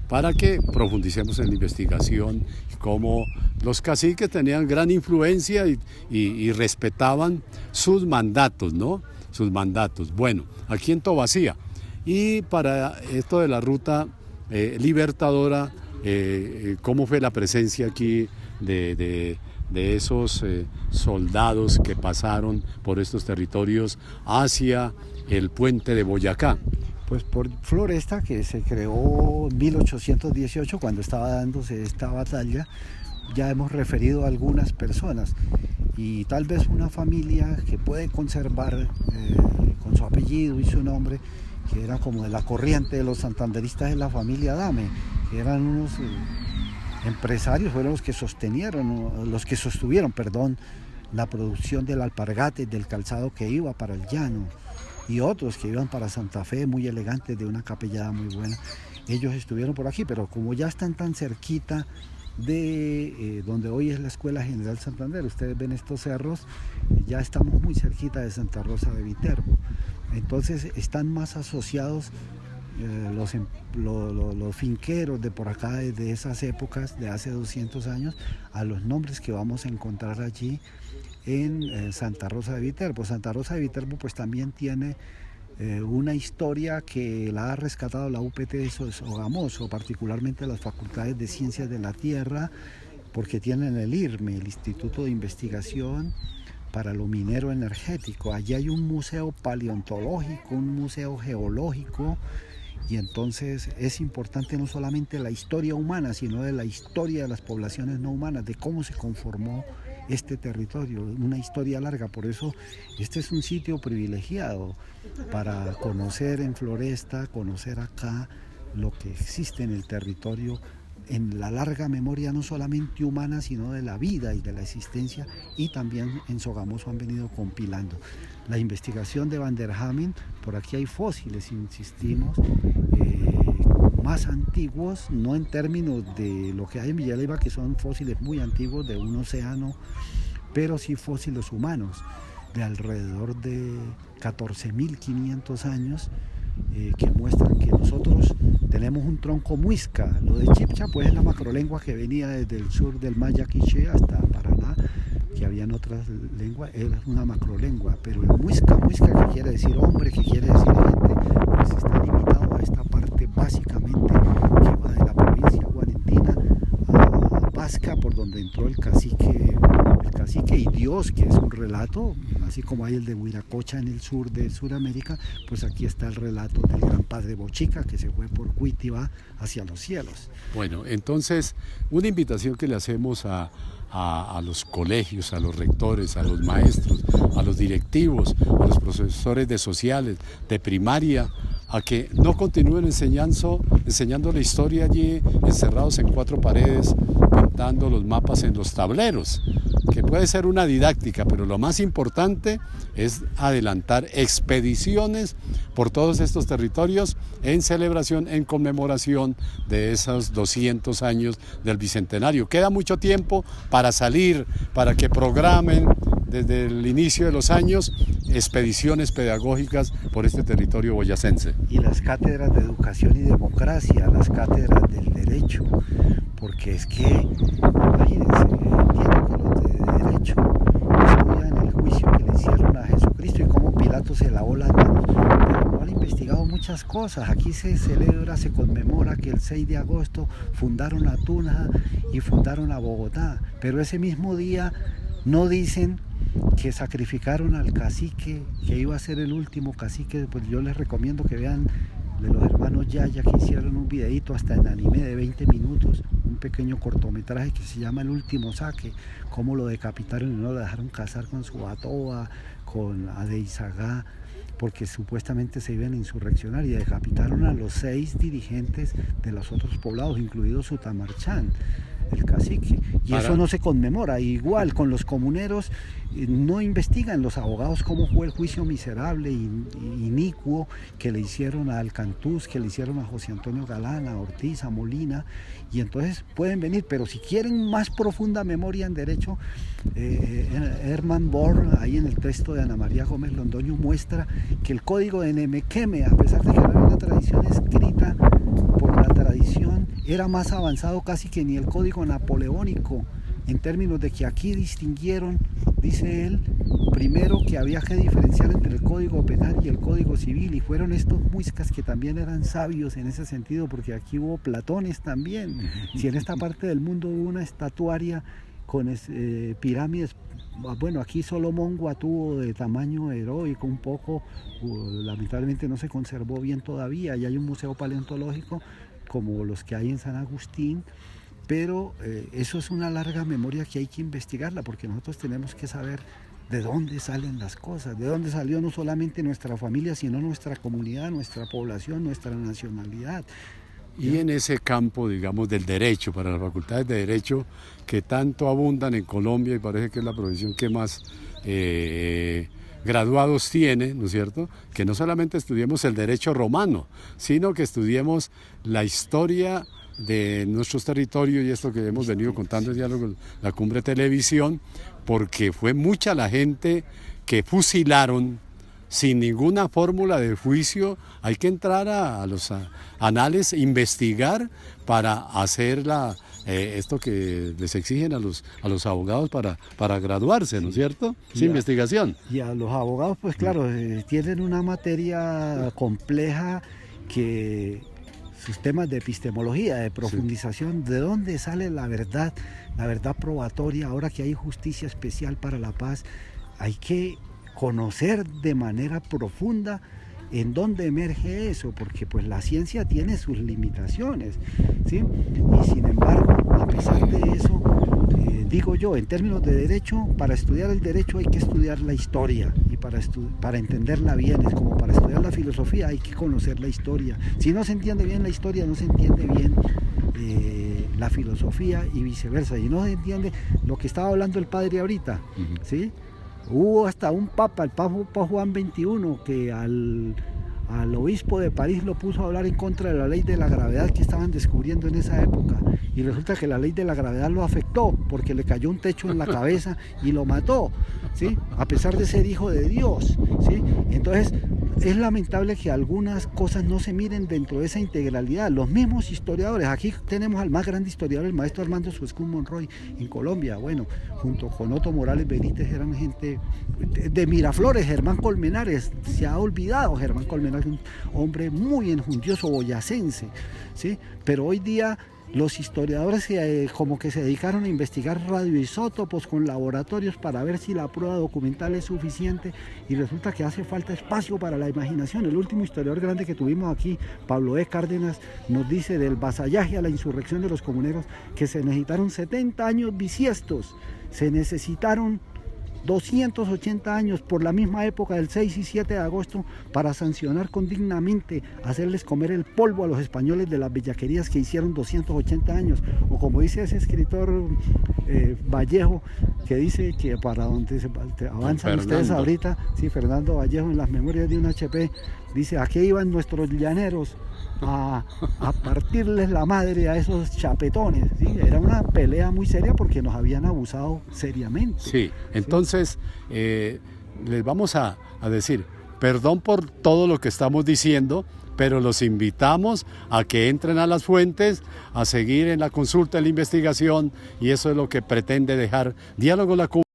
para que profundicemos en la investigación, cómo los caciques tenían gran influencia y respetaban sus mandatos, ¿no? Sus mandatos. Bueno, aquí en Tobacía. Y para esto de la ruta libertadora, ¿cómo fue la presencia aquí de esos soldados que pasaron por estos territorios hacia el puente de Boyacá? Pues por Floresta, que se creó en 1818, cuando estaba dándose esta batalla, ya hemos referido a algunas personas y tal vez una familia que puede conservar con su apellido y su nombre, que era como de la corriente de los santanderistas, de la familia Adame, que eran unos empresarios, fueron los que sostuvieron, la producción del alpargate, del calzado que iba para el llano, y otros que iban para Santa Fe, muy elegantes, de una capellada muy buena. Ellos estuvieron por aquí, pero como ya están tan cerquita de donde hoy es la Escuela General Santander, ustedes ven estos cerros, ya estamos muy cerquita de Santa Rosa de Viterbo. Entonces están más asociados los finqueros de por acá, desde esas épocas, de hace 200 años, a los nombres que vamos a encontrar allí en Santa Rosa de Viterbo. Santa Rosa de Viterbo pues también tiene una historia que la ha rescatado la UPT de Sogamoso, particularmente las facultades de Ciencias de la Tierra, porque tienen el IRME, el Instituto de Investigación para lo Minero Energético. Allí hay un museo paleontológico, un museo geológico, y entonces es importante no solamente la historia humana, sino de la historia de las poblaciones no humanas, de cómo se conformó este territorio, una historia larga. Por eso este es un sitio privilegiado para conocer en Floresta, conocer acá lo que existe en el territorio, en la larga memoria no solamente humana, sino de la vida y de la existencia, y también en Sogamoso han venido compilando. La investigación de Van der Hamen, por aquí hay fósiles, insistimos, más antiguos, no en términos de lo que hay en Villalba, que son fósiles muy antiguos de un océano, pero sí fósiles humanos de alrededor de 14.500 años, que muestran que nosotros tenemos un tronco muisca. Lo de Chipcha pues es la macrolengua que venía desde el sur del Maya Quiché hasta Paraná, que habían otras lenguas, era una macrolengua, pero el muisca, que quiere decir hombre, que quiere decir gente, pues está limitado a esta parte básicamente que va de la provincia guarentina a Pasca, por donde entró el cacique y Dios, que es un relato, así como hay el de Huiracocha en el sur de Sudamérica, pues aquí está el relato del gran padre Bochica, que se fue por Cuitiba hacia los cielos. Bueno, entonces, una invitación que le hacemos a los colegios, a los rectores, a los maestros, a los directivos, a los profesores de sociales, de primaria, a que no continúen enseñando la historia allí encerrados en 4 paredes, pintando los mapas en los tableros, que puede ser una didáctica, pero lo más importante es adelantar expediciones por todos estos territorios en celebración, en conmemoración de esos 200 años del Bicentenario. Queda mucho tiempo para salir, para que programen desde el inicio de los años expediciones pedagógicas por este territorio boyacense. Y las cátedras de educación y democracia, las cátedras del derecho, porque es que, imagínense, entiendo que los de derecho estudian el juicio que le hicieron a Jesucristo y cómo Pilato se lavó las manos, pero no han investigado muchas cosas. Aquí se celebra, se conmemora que el 6 de agosto fundaron a Tunja y fundaron a Bogotá, pero ese mismo día no dicen que sacrificaron al cacique, que iba a ser el último cacique. Pues yo les recomiendo que vean de los hermanos Yaya, que hicieron un videíto hasta en anime de 20 minutos, un pequeño cortometraje que se llama El Último Saque, cómo lo decapitaron y no lo dejaron casar con su batoa, con Adeizagá, porque supuestamente se iban a insurreccionar, y decapitaron a los 6 dirigentes de los otros poblados, incluido Sutamarchán, el cacique, y eso no se conmemora. Igual con los comuneros, no investigan los abogados cómo fue el juicio miserable y inicuo que le hicieron a Alcantús, que le hicieron a José Antonio Galán, a Ortiz, a Molina, y entonces pueden venir, pero si quieren más profunda memoria en derecho, Hermann Born, ahí en el texto de Ana María Gómez Londoño, muestra que el código de Nemequeme, a pesar de que no era una tradición escrita por la tradición, era más avanzado casi que ni el código napoleónico, en términos de que aquí distinguieron, dice él, primero que había que diferenciar entre el código penal y el código civil, y fueron estos muiscas que también eran sabios en ese sentido, porque aquí hubo platones también. Si en esta parte del mundo hubo una estatuaria con pirámides, bueno, aquí solo Mongua tuvo de tamaño heroico un poco, lamentablemente no se conservó bien todavía, y hay un museo paleontológico como los que hay en San Agustín, pero eso es una larga memoria que hay que investigarla, porque nosotros tenemos que saber de dónde salen las cosas, de dónde salió no solamente nuestra familia, sino nuestra comunidad, nuestra población, nuestra nacionalidad. Y en ese campo, digamos, del derecho, para las facultades de derecho que tanto abundan en Colombia, y parece que es la profesión que más graduados tiene, ¿no es cierto?, que no solamente estudiemos el derecho romano, sino que estudiemos la historia de nuestros territorios, y esto que hemos venido contando en Diálogo La Cumbre Televisión, porque fue mucha la gente que fusilaron sin ninguna fórmula de juicio. Hay que entrar a los anales, investigar para hacer esto que les exigen a los abogados para graduarse, ¿no es cierto? Sin investigación. Y a los abogados, pues claro, tienen una materia compleja, que sus temas de epistemología, de profundización, de dónde sale la verdad probatoria. Ahora que hay justicia especial para la paz, hay que conocer de manera profunda en dónde emerge eso, porque pues la ciencia tiene sus limitaciones, ¿sí? Y sin embargo, a pesar de eso, digo yo, en términos de derecho, para estudiar el derecho hay que estudiar la historia, y para entenderla bien, es como para estudiar la filosofía, hay que conocer la historia. Si no se entiende bien la historia, no se entiende bien la filosofía, y viceversa, y no se entiende lo que estaba hablando el padre ahorita, ¿sí? Hubo hasta un papa, el Papa Juan XXI, que al obispo de París lo puso a hablar en contra de la ley de la gravedad que estaban descubriendo en esa época, y resulta que la ley de la gravedad lo afectó porque le cayó un techo en la cabeza y lo mató, ¿sí? A pesar de ser hijo de Dios, ¿sí? Entonces es lamentable que algunas cosas no se miren dentro de esa integralidad. Los mismos historiadores, aquí tenemos al más grande historiador, el maestro Armando Suescún Monroy, en Colombia, bueno, junto con Otto Morales Benítez, eran gente de Miraflores. Germán Colmenares, se ha olvidado Germán Colmenares, un hombre muy enjundioso boyacense, ¿sí? Pero hoy día los historiadores como que se dedicaron a investigar radioisótopos con laboratorios para ver si la prueba documental es suficiente, y resulta que hace falta espacio para la imaginación. El último historiador grande que tuvimos aquí, Pablo E. Cárdenas, nos dice del vasallaje a la insurrección de los comuneros que se necesitaron 70 años bisiestos, se necesitaron 280 años por la misma época del 6 y 7 de agosto para sancionar condignamente, hacerles comer el polvo a los españoles de las bellaquerías que hicieron 280 años. O como dice ese escritor Vallejo, que dice que para donde avanzan ustedes ahorita, sí, Fernando Vallejo en las memorias de un HP, dice: aquí iban nuestros llaneros a partirles la madre a esos chapetones, ¿sí? Era una pelea muy seria porque nos habían abusado seriamente. Sí, entonces les vamos a decir, perdón por todo lo que estamos diciendo, pero los invitamos a que entren a las fuentes, a seguir en la consulta, en la investigación, y eso es lo que pretende dejar Diálogo La Cumbre.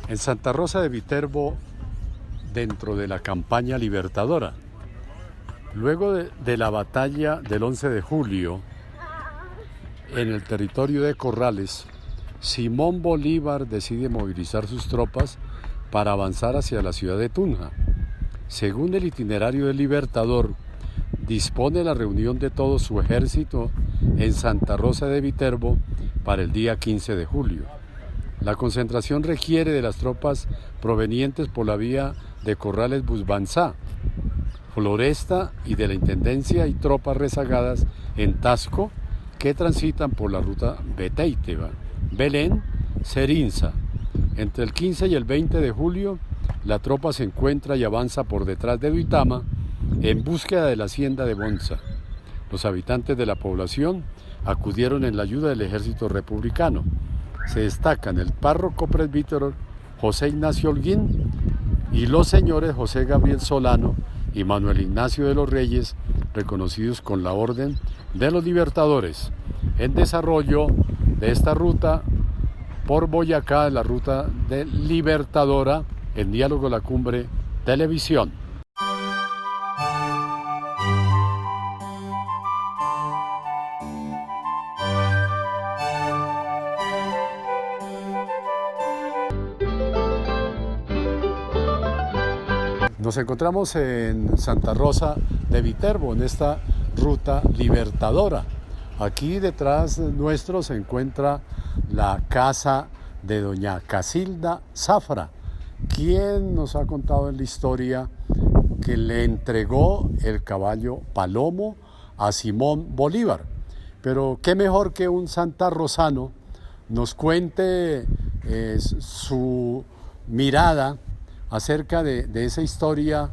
En Santa Rosa de Viterbo, dentro de la campaña libertadora, luego de la batalla del 11 de julio, en el territorio de Corrales, Simón Bolívar decide movilizar sus tropas para avanzar hacia la ciudad de Tunja. Según el itinerario del Libertador, dispone la reunión de todo su ejército en Santa Rosa de Viterbo para el día 15 de julio. La concentración requiere de las tropas provenientes por la vía de Corrales-Busbanzá, Floresta y de la Intendencia, y tropas rezagadas en Tasco que transitan por la ruta Beteiteva, Belén, Serinza. Entre el 15 y el 20 de julio, la tropa se encuentra y avanza por detrás de Duitama en búsqueda de la hacienda de Bonza. Los habitantes de la población acudieron en la ayuda del ejército republicano. Se destacan el párroco presbítero José Ignacio Holguín y los señores José Gabriel Solano y Manuel Ignacio de los Reyes, reconocidos con la Orden de los Libertadores, en desarrollo de esta ruta por Boyacá, la ruta de Libertadora, en Diálogo La Cumbre Televisión. Nos encontramos en Santa Rosa de Viterbo, en esta ruta libertadora. Aquí detrás nuestro se encuentra la casa de doña Casilda Zafra, quien nos ha contado en la historia que le entregó el caballo Palomo a Simón Bolívar. Pero qué mejor que un santarrosano nos cuente su mirada acerca de esa historia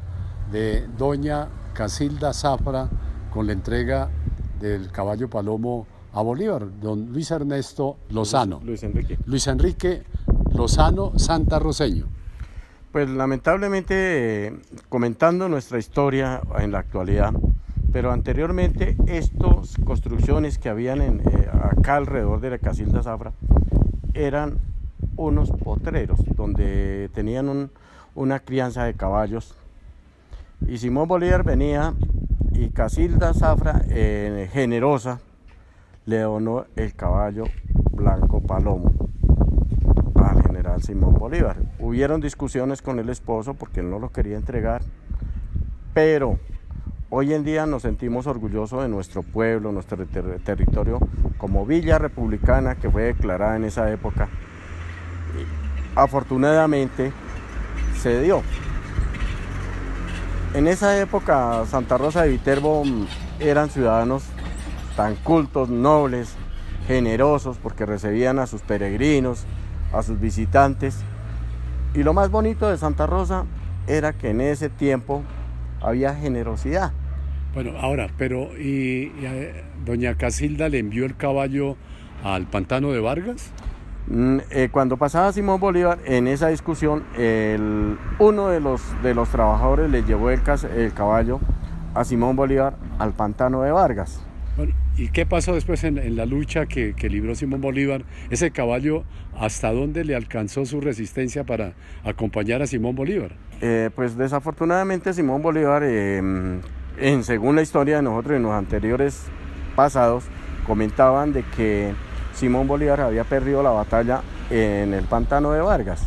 de doña Casilda Zafra con la entrega del caballo Palomo a Bolívar, don Luis Ernesto Lozano. Luis Enrique Lozano, santarroseño. Pues lamentablemente, comentando nuestra historia en la actualidad, pero anteriormente estas construcciones que habían acá alrededor de la Casilda Zafra eran unos potreros donde tenían una crianza de caballos, y Simón Bolívar venía y Casilda Zafra, generosa, le donó el caballo blanco Palomo al general general Simón Bolívar. Hubieron discusiones con el esposo porque él no lo quería entregar, pero hoy en día nos sentimos orgullosos de nuestro pueblo, nuestro territorio, como Villa Republicana, que fue declarada en esa época. Afortunadamente se dio. En esa época Santa Rosa de Viterbo eran ciudadanos tan cultos, nobles, generosos, porque recibían a sus peregrinos, a sus visitantes. Y lo más bonito de Santa Rosa era que en ese tiempo había generosidad. Bueno, ahora, pero doña Casilda le envió el caballo al pantano de Vargas. Cuando pasaba Simón Bolívar, en esa discusión, uno de los trabajadores le llevó el caballo a Simón Bolívar al pantano de Vargas. Bueno, ¿y qué pasó después en la lucha que libró Simón Bolívar? Ese caballo, ¿hasta dónde le alcanzó su resistencia para acompañar a Simón Bolívar? Pues desafortunadamente Simón Bolívar, según la historia de nosotros y en los anteriores pasados, comentaban de que Simón Bolívar había perdido la batalla en el pantano de Vargas.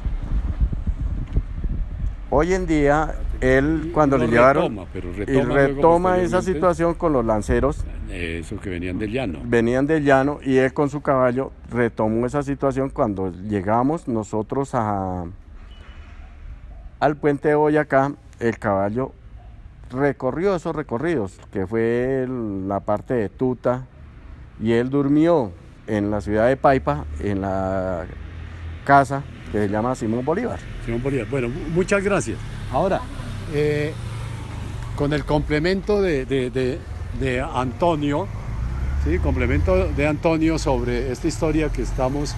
Hoy en día, él cuando le llevaron, retoma esa situación con los lanceros. Eso que venían del llano. Venían del llano y él con su caballo retomó esa situación cuando llegamos nosotros al puente de Boyacá. El caballo recorrió esos recorridos, que fue la parte de Tuta, y él durmió en la ciudad de Paipa, en la casa que se llama Simón Bolívar. Simón Bolívar. Bueno, muchas gracias. Ahora, con el complemento de Antonio, ¿sí? Complemento de Antonio sobre esta historia que estamos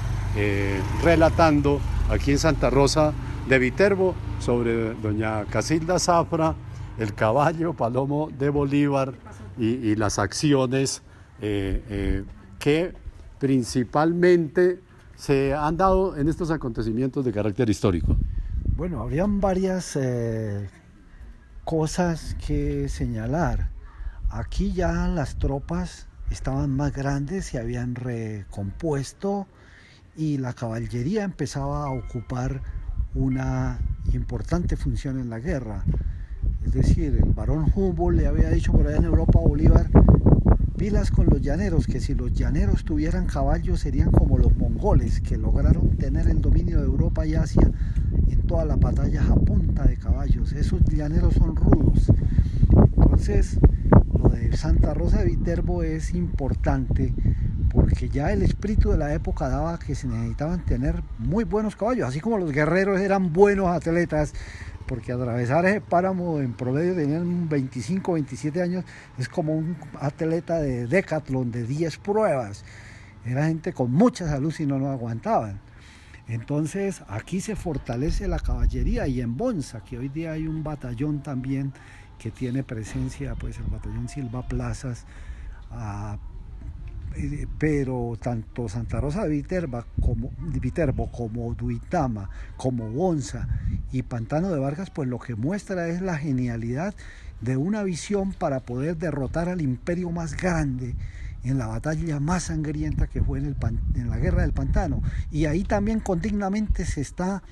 relatando aquí en Santa Rosa de Viterbo, sobre doña Casilda Zafra, el caballo Palomo de Bolívar y las acciones que principalmente se han dado en estos acontecimientos de carácter histórico. Bueno, habrían varias cosas que señalar. Aquí ya las tropas estaban más grandes, se habían recompuesto y la caballería empezaba a ocupar una importante función en la guerra. Es decir, el barón Humboldt le había dicho por allá en Europa a Bolívar: pilas con los llaneros, que si los llaneros tuvieran caballos serían como los mongoles, que lograron tener el dominio de Europa y Asia en todas las batallas a punta de caballos. Esos llaneros son rudos. Entonces, lo de Santa Rosa de Viterbo es importante porque ya el espíritu de la época daba que se necesitaban tener muy buenos caballos, así como los guerreros eran buenos atletas, porque atravesar ese páramo en promedio tenían 25, 27 años, es como un atleta de decatlón de 10 pruebas. Era gente con mucha salud si no aguantaban. Entonces aquí se fortalece la caballería, y en Bonza, que hoy día hay un batallón también que tiene presencia, pues el batallón Silva Plazas, pero tanto Santa Rosa de Viterbo como Duitama, como Bonza y Pantano de Vargas, pues lo que muestra es la genialidad de una visión para poder derrotar al imperio más grande en la batalla más sangrienta que fue en la guerra del Pantano. Y ahí también condignamente se está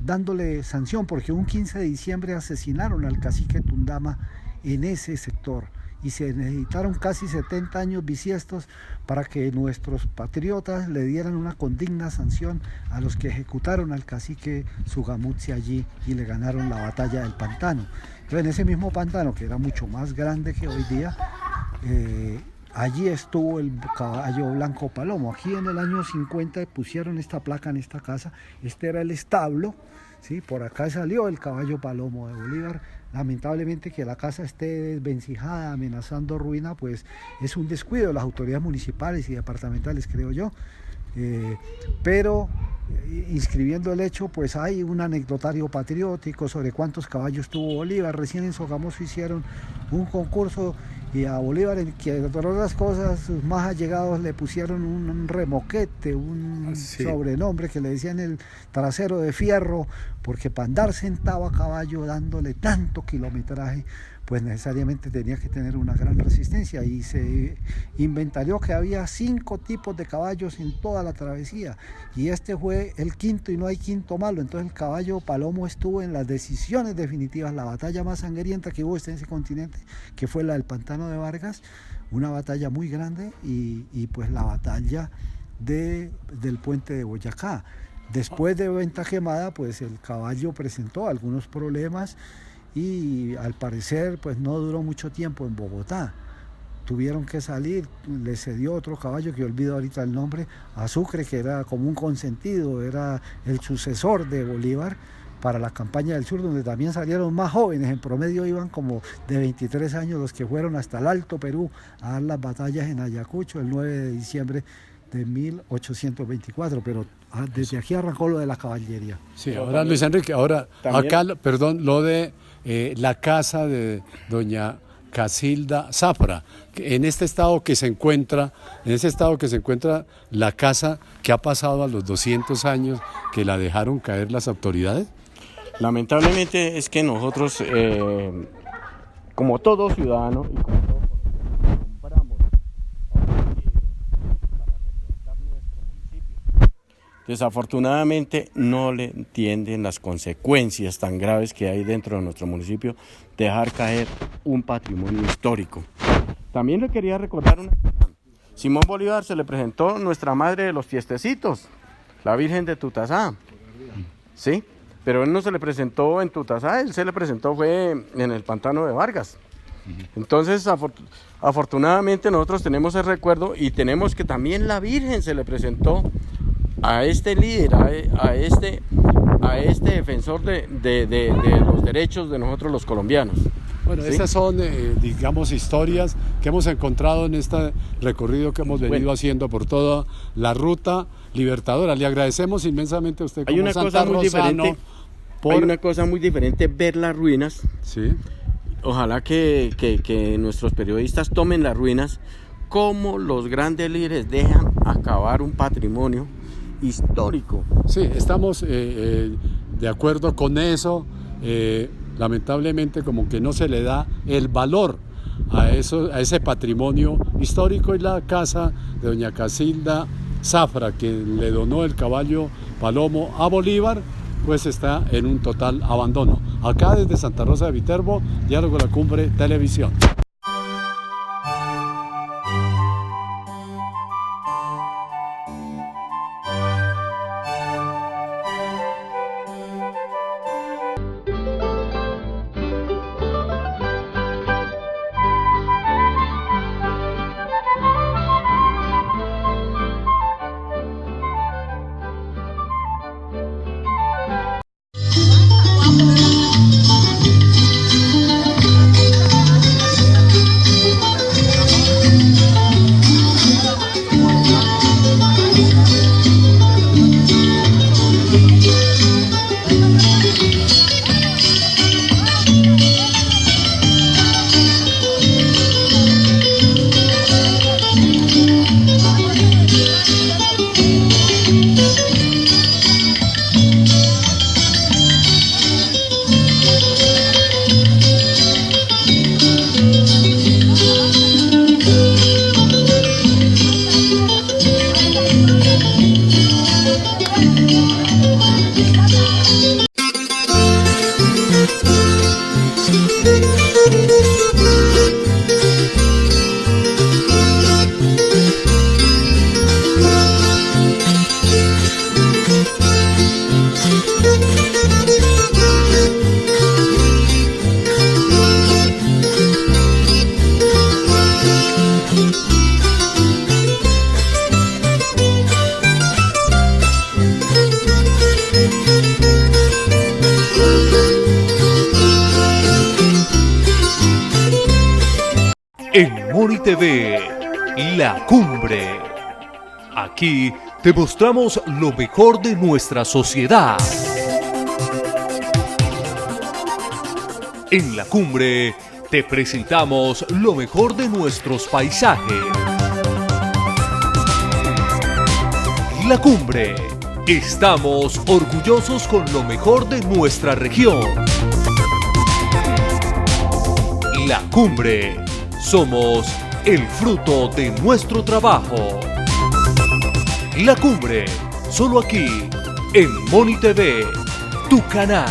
dándole sanción, porque un 15 de diciembre asesinaron al cacique Tundama en ese sector, y se necesitaron casi 70 años bisiestos para que nuestros patriotas le dieran una condigna sanción a los que ejecutaron al cacique Sugamutsi allí y le ganaron la batalla del Pantano. Entonces, en ese mismo pantano, que era mucho más grande que hoy día, allí estuvo el caballo blanco Palomo. Aquí en el año 50 pusieron esta placa en esta casa. Este era el establo, ¿sí? Por acá salió el caballo Palomo de Bolívar. Lamentablemente, que la casa esté desvencijada, amenazando ruina, pues es un descuido de las autoridades municipales y departamentales, creo yo. Pero inscribiendo el hecho, pues hay un anecdotario patriótico sobre cuántos caballos tuvo Bolívar. Recién en Sogamoso hicieron un concurso, y a Bolívar, que entre otras cosas sus más allegados le pusieron un remoquete, un sobrenombre que le decían el trasero de fierro, porque para andar sentado a caballo dándole tanto kilometraje, pues necesariamente tenía que tener una gran resistencia, y se inventarió que había 5 tipos de caballos en toda la travesía, y este fue el quinto y no hay quinto malo. Entonces el caballo Palomo estuvo en las decisiones definitivas, la batalla más sangrienta que hubo en ese continente, que fue la del Pantano de Vargas, una batalla muy grande, y pues la batalla del puente de Boyacá. Después de Venta Quemada, pues el caballo presentó algunos problemas y al parecer pues no duró mucho tiempo en Bogotá. Tuvieron que salir, le cedió otro caballo que olvido ahorita el nombre, a Sucre, que era como un consentido, era el sucesor de Bolívar para la campaña del sur, donde también salieron más jóvenes, en promedio iban como de 23 años los que fueron hasta el Alto Perú a dar las batallas en Ayacucho el 9 de diciembre de 1824, pero desde aquí arrancó lo de la caballería. Sí, ahora Luis Enrique, ahora también, acá, perdón, lo de la casa de doña Casilda Zafra, en este estado que se encuentra, la casa que ha pasado a los 200 años que la dejaron caer las autoridades. Lamentablemente es que nosotros, como todo ciudadano y como todo colombiano, compramos para representar nuestro municipio. Desafortunadamente no le entienden las consecuencias tan graves que hay dentro de nuestro municipio, dejar caer un patrimonio histórico. También le quería recordar una cosa. Simón Bolívar se le presentó nuestra madre de los fiestecitos, la Virgen de Tutasá, ¿sí? Pero él no se le presentó en Tutasá, él se le presentó fue en el Pantano de Vargas. Entonces, afortunadamente nosotros tenemos el recuerdo y tenemos que también la Virgen se le presentó a este líder, a este defensor de los derechos de nosotros los colombianos. Bueno, ¿sí? Estas son, digamos, historias que hemos encontrado en este recorrido que hemos venido haciendo por toda la ruta libertadora. Le agradecemos inmensamente a usted como Hay una cosa muy diferente. Hay una cosa muy diferente ver las ruinas. Sí. Ojalá que nuestros periodistas tomen las ruinas, como los grandes líderes dejan acabar un patrimonio histórico. Sí, estamos de acuerdo con eso. Lamentablemente como que no se le da el valor a ese patrimonio histórico, y la casa de doña Casilda Zafra, que le donó el caballo Palomo a Bolívar, pues está en un total abandono. Acá desde Santa Rosa de Viterbo, Diálogo La Cumbre Televisión. En Moni TV, La Cumbre. Aquí te mostramos lo mejor de nuestra sociedad. En La Cumbre te presentamos lo mejor de nuestros paisajes. La Cumbre. Estamos orgullosos con lo mejor de nuestra región. La Cumbre. Somos el fruto de nuestro trabajo. La Cumbre, solo aquí, en Moni TV, tu canal.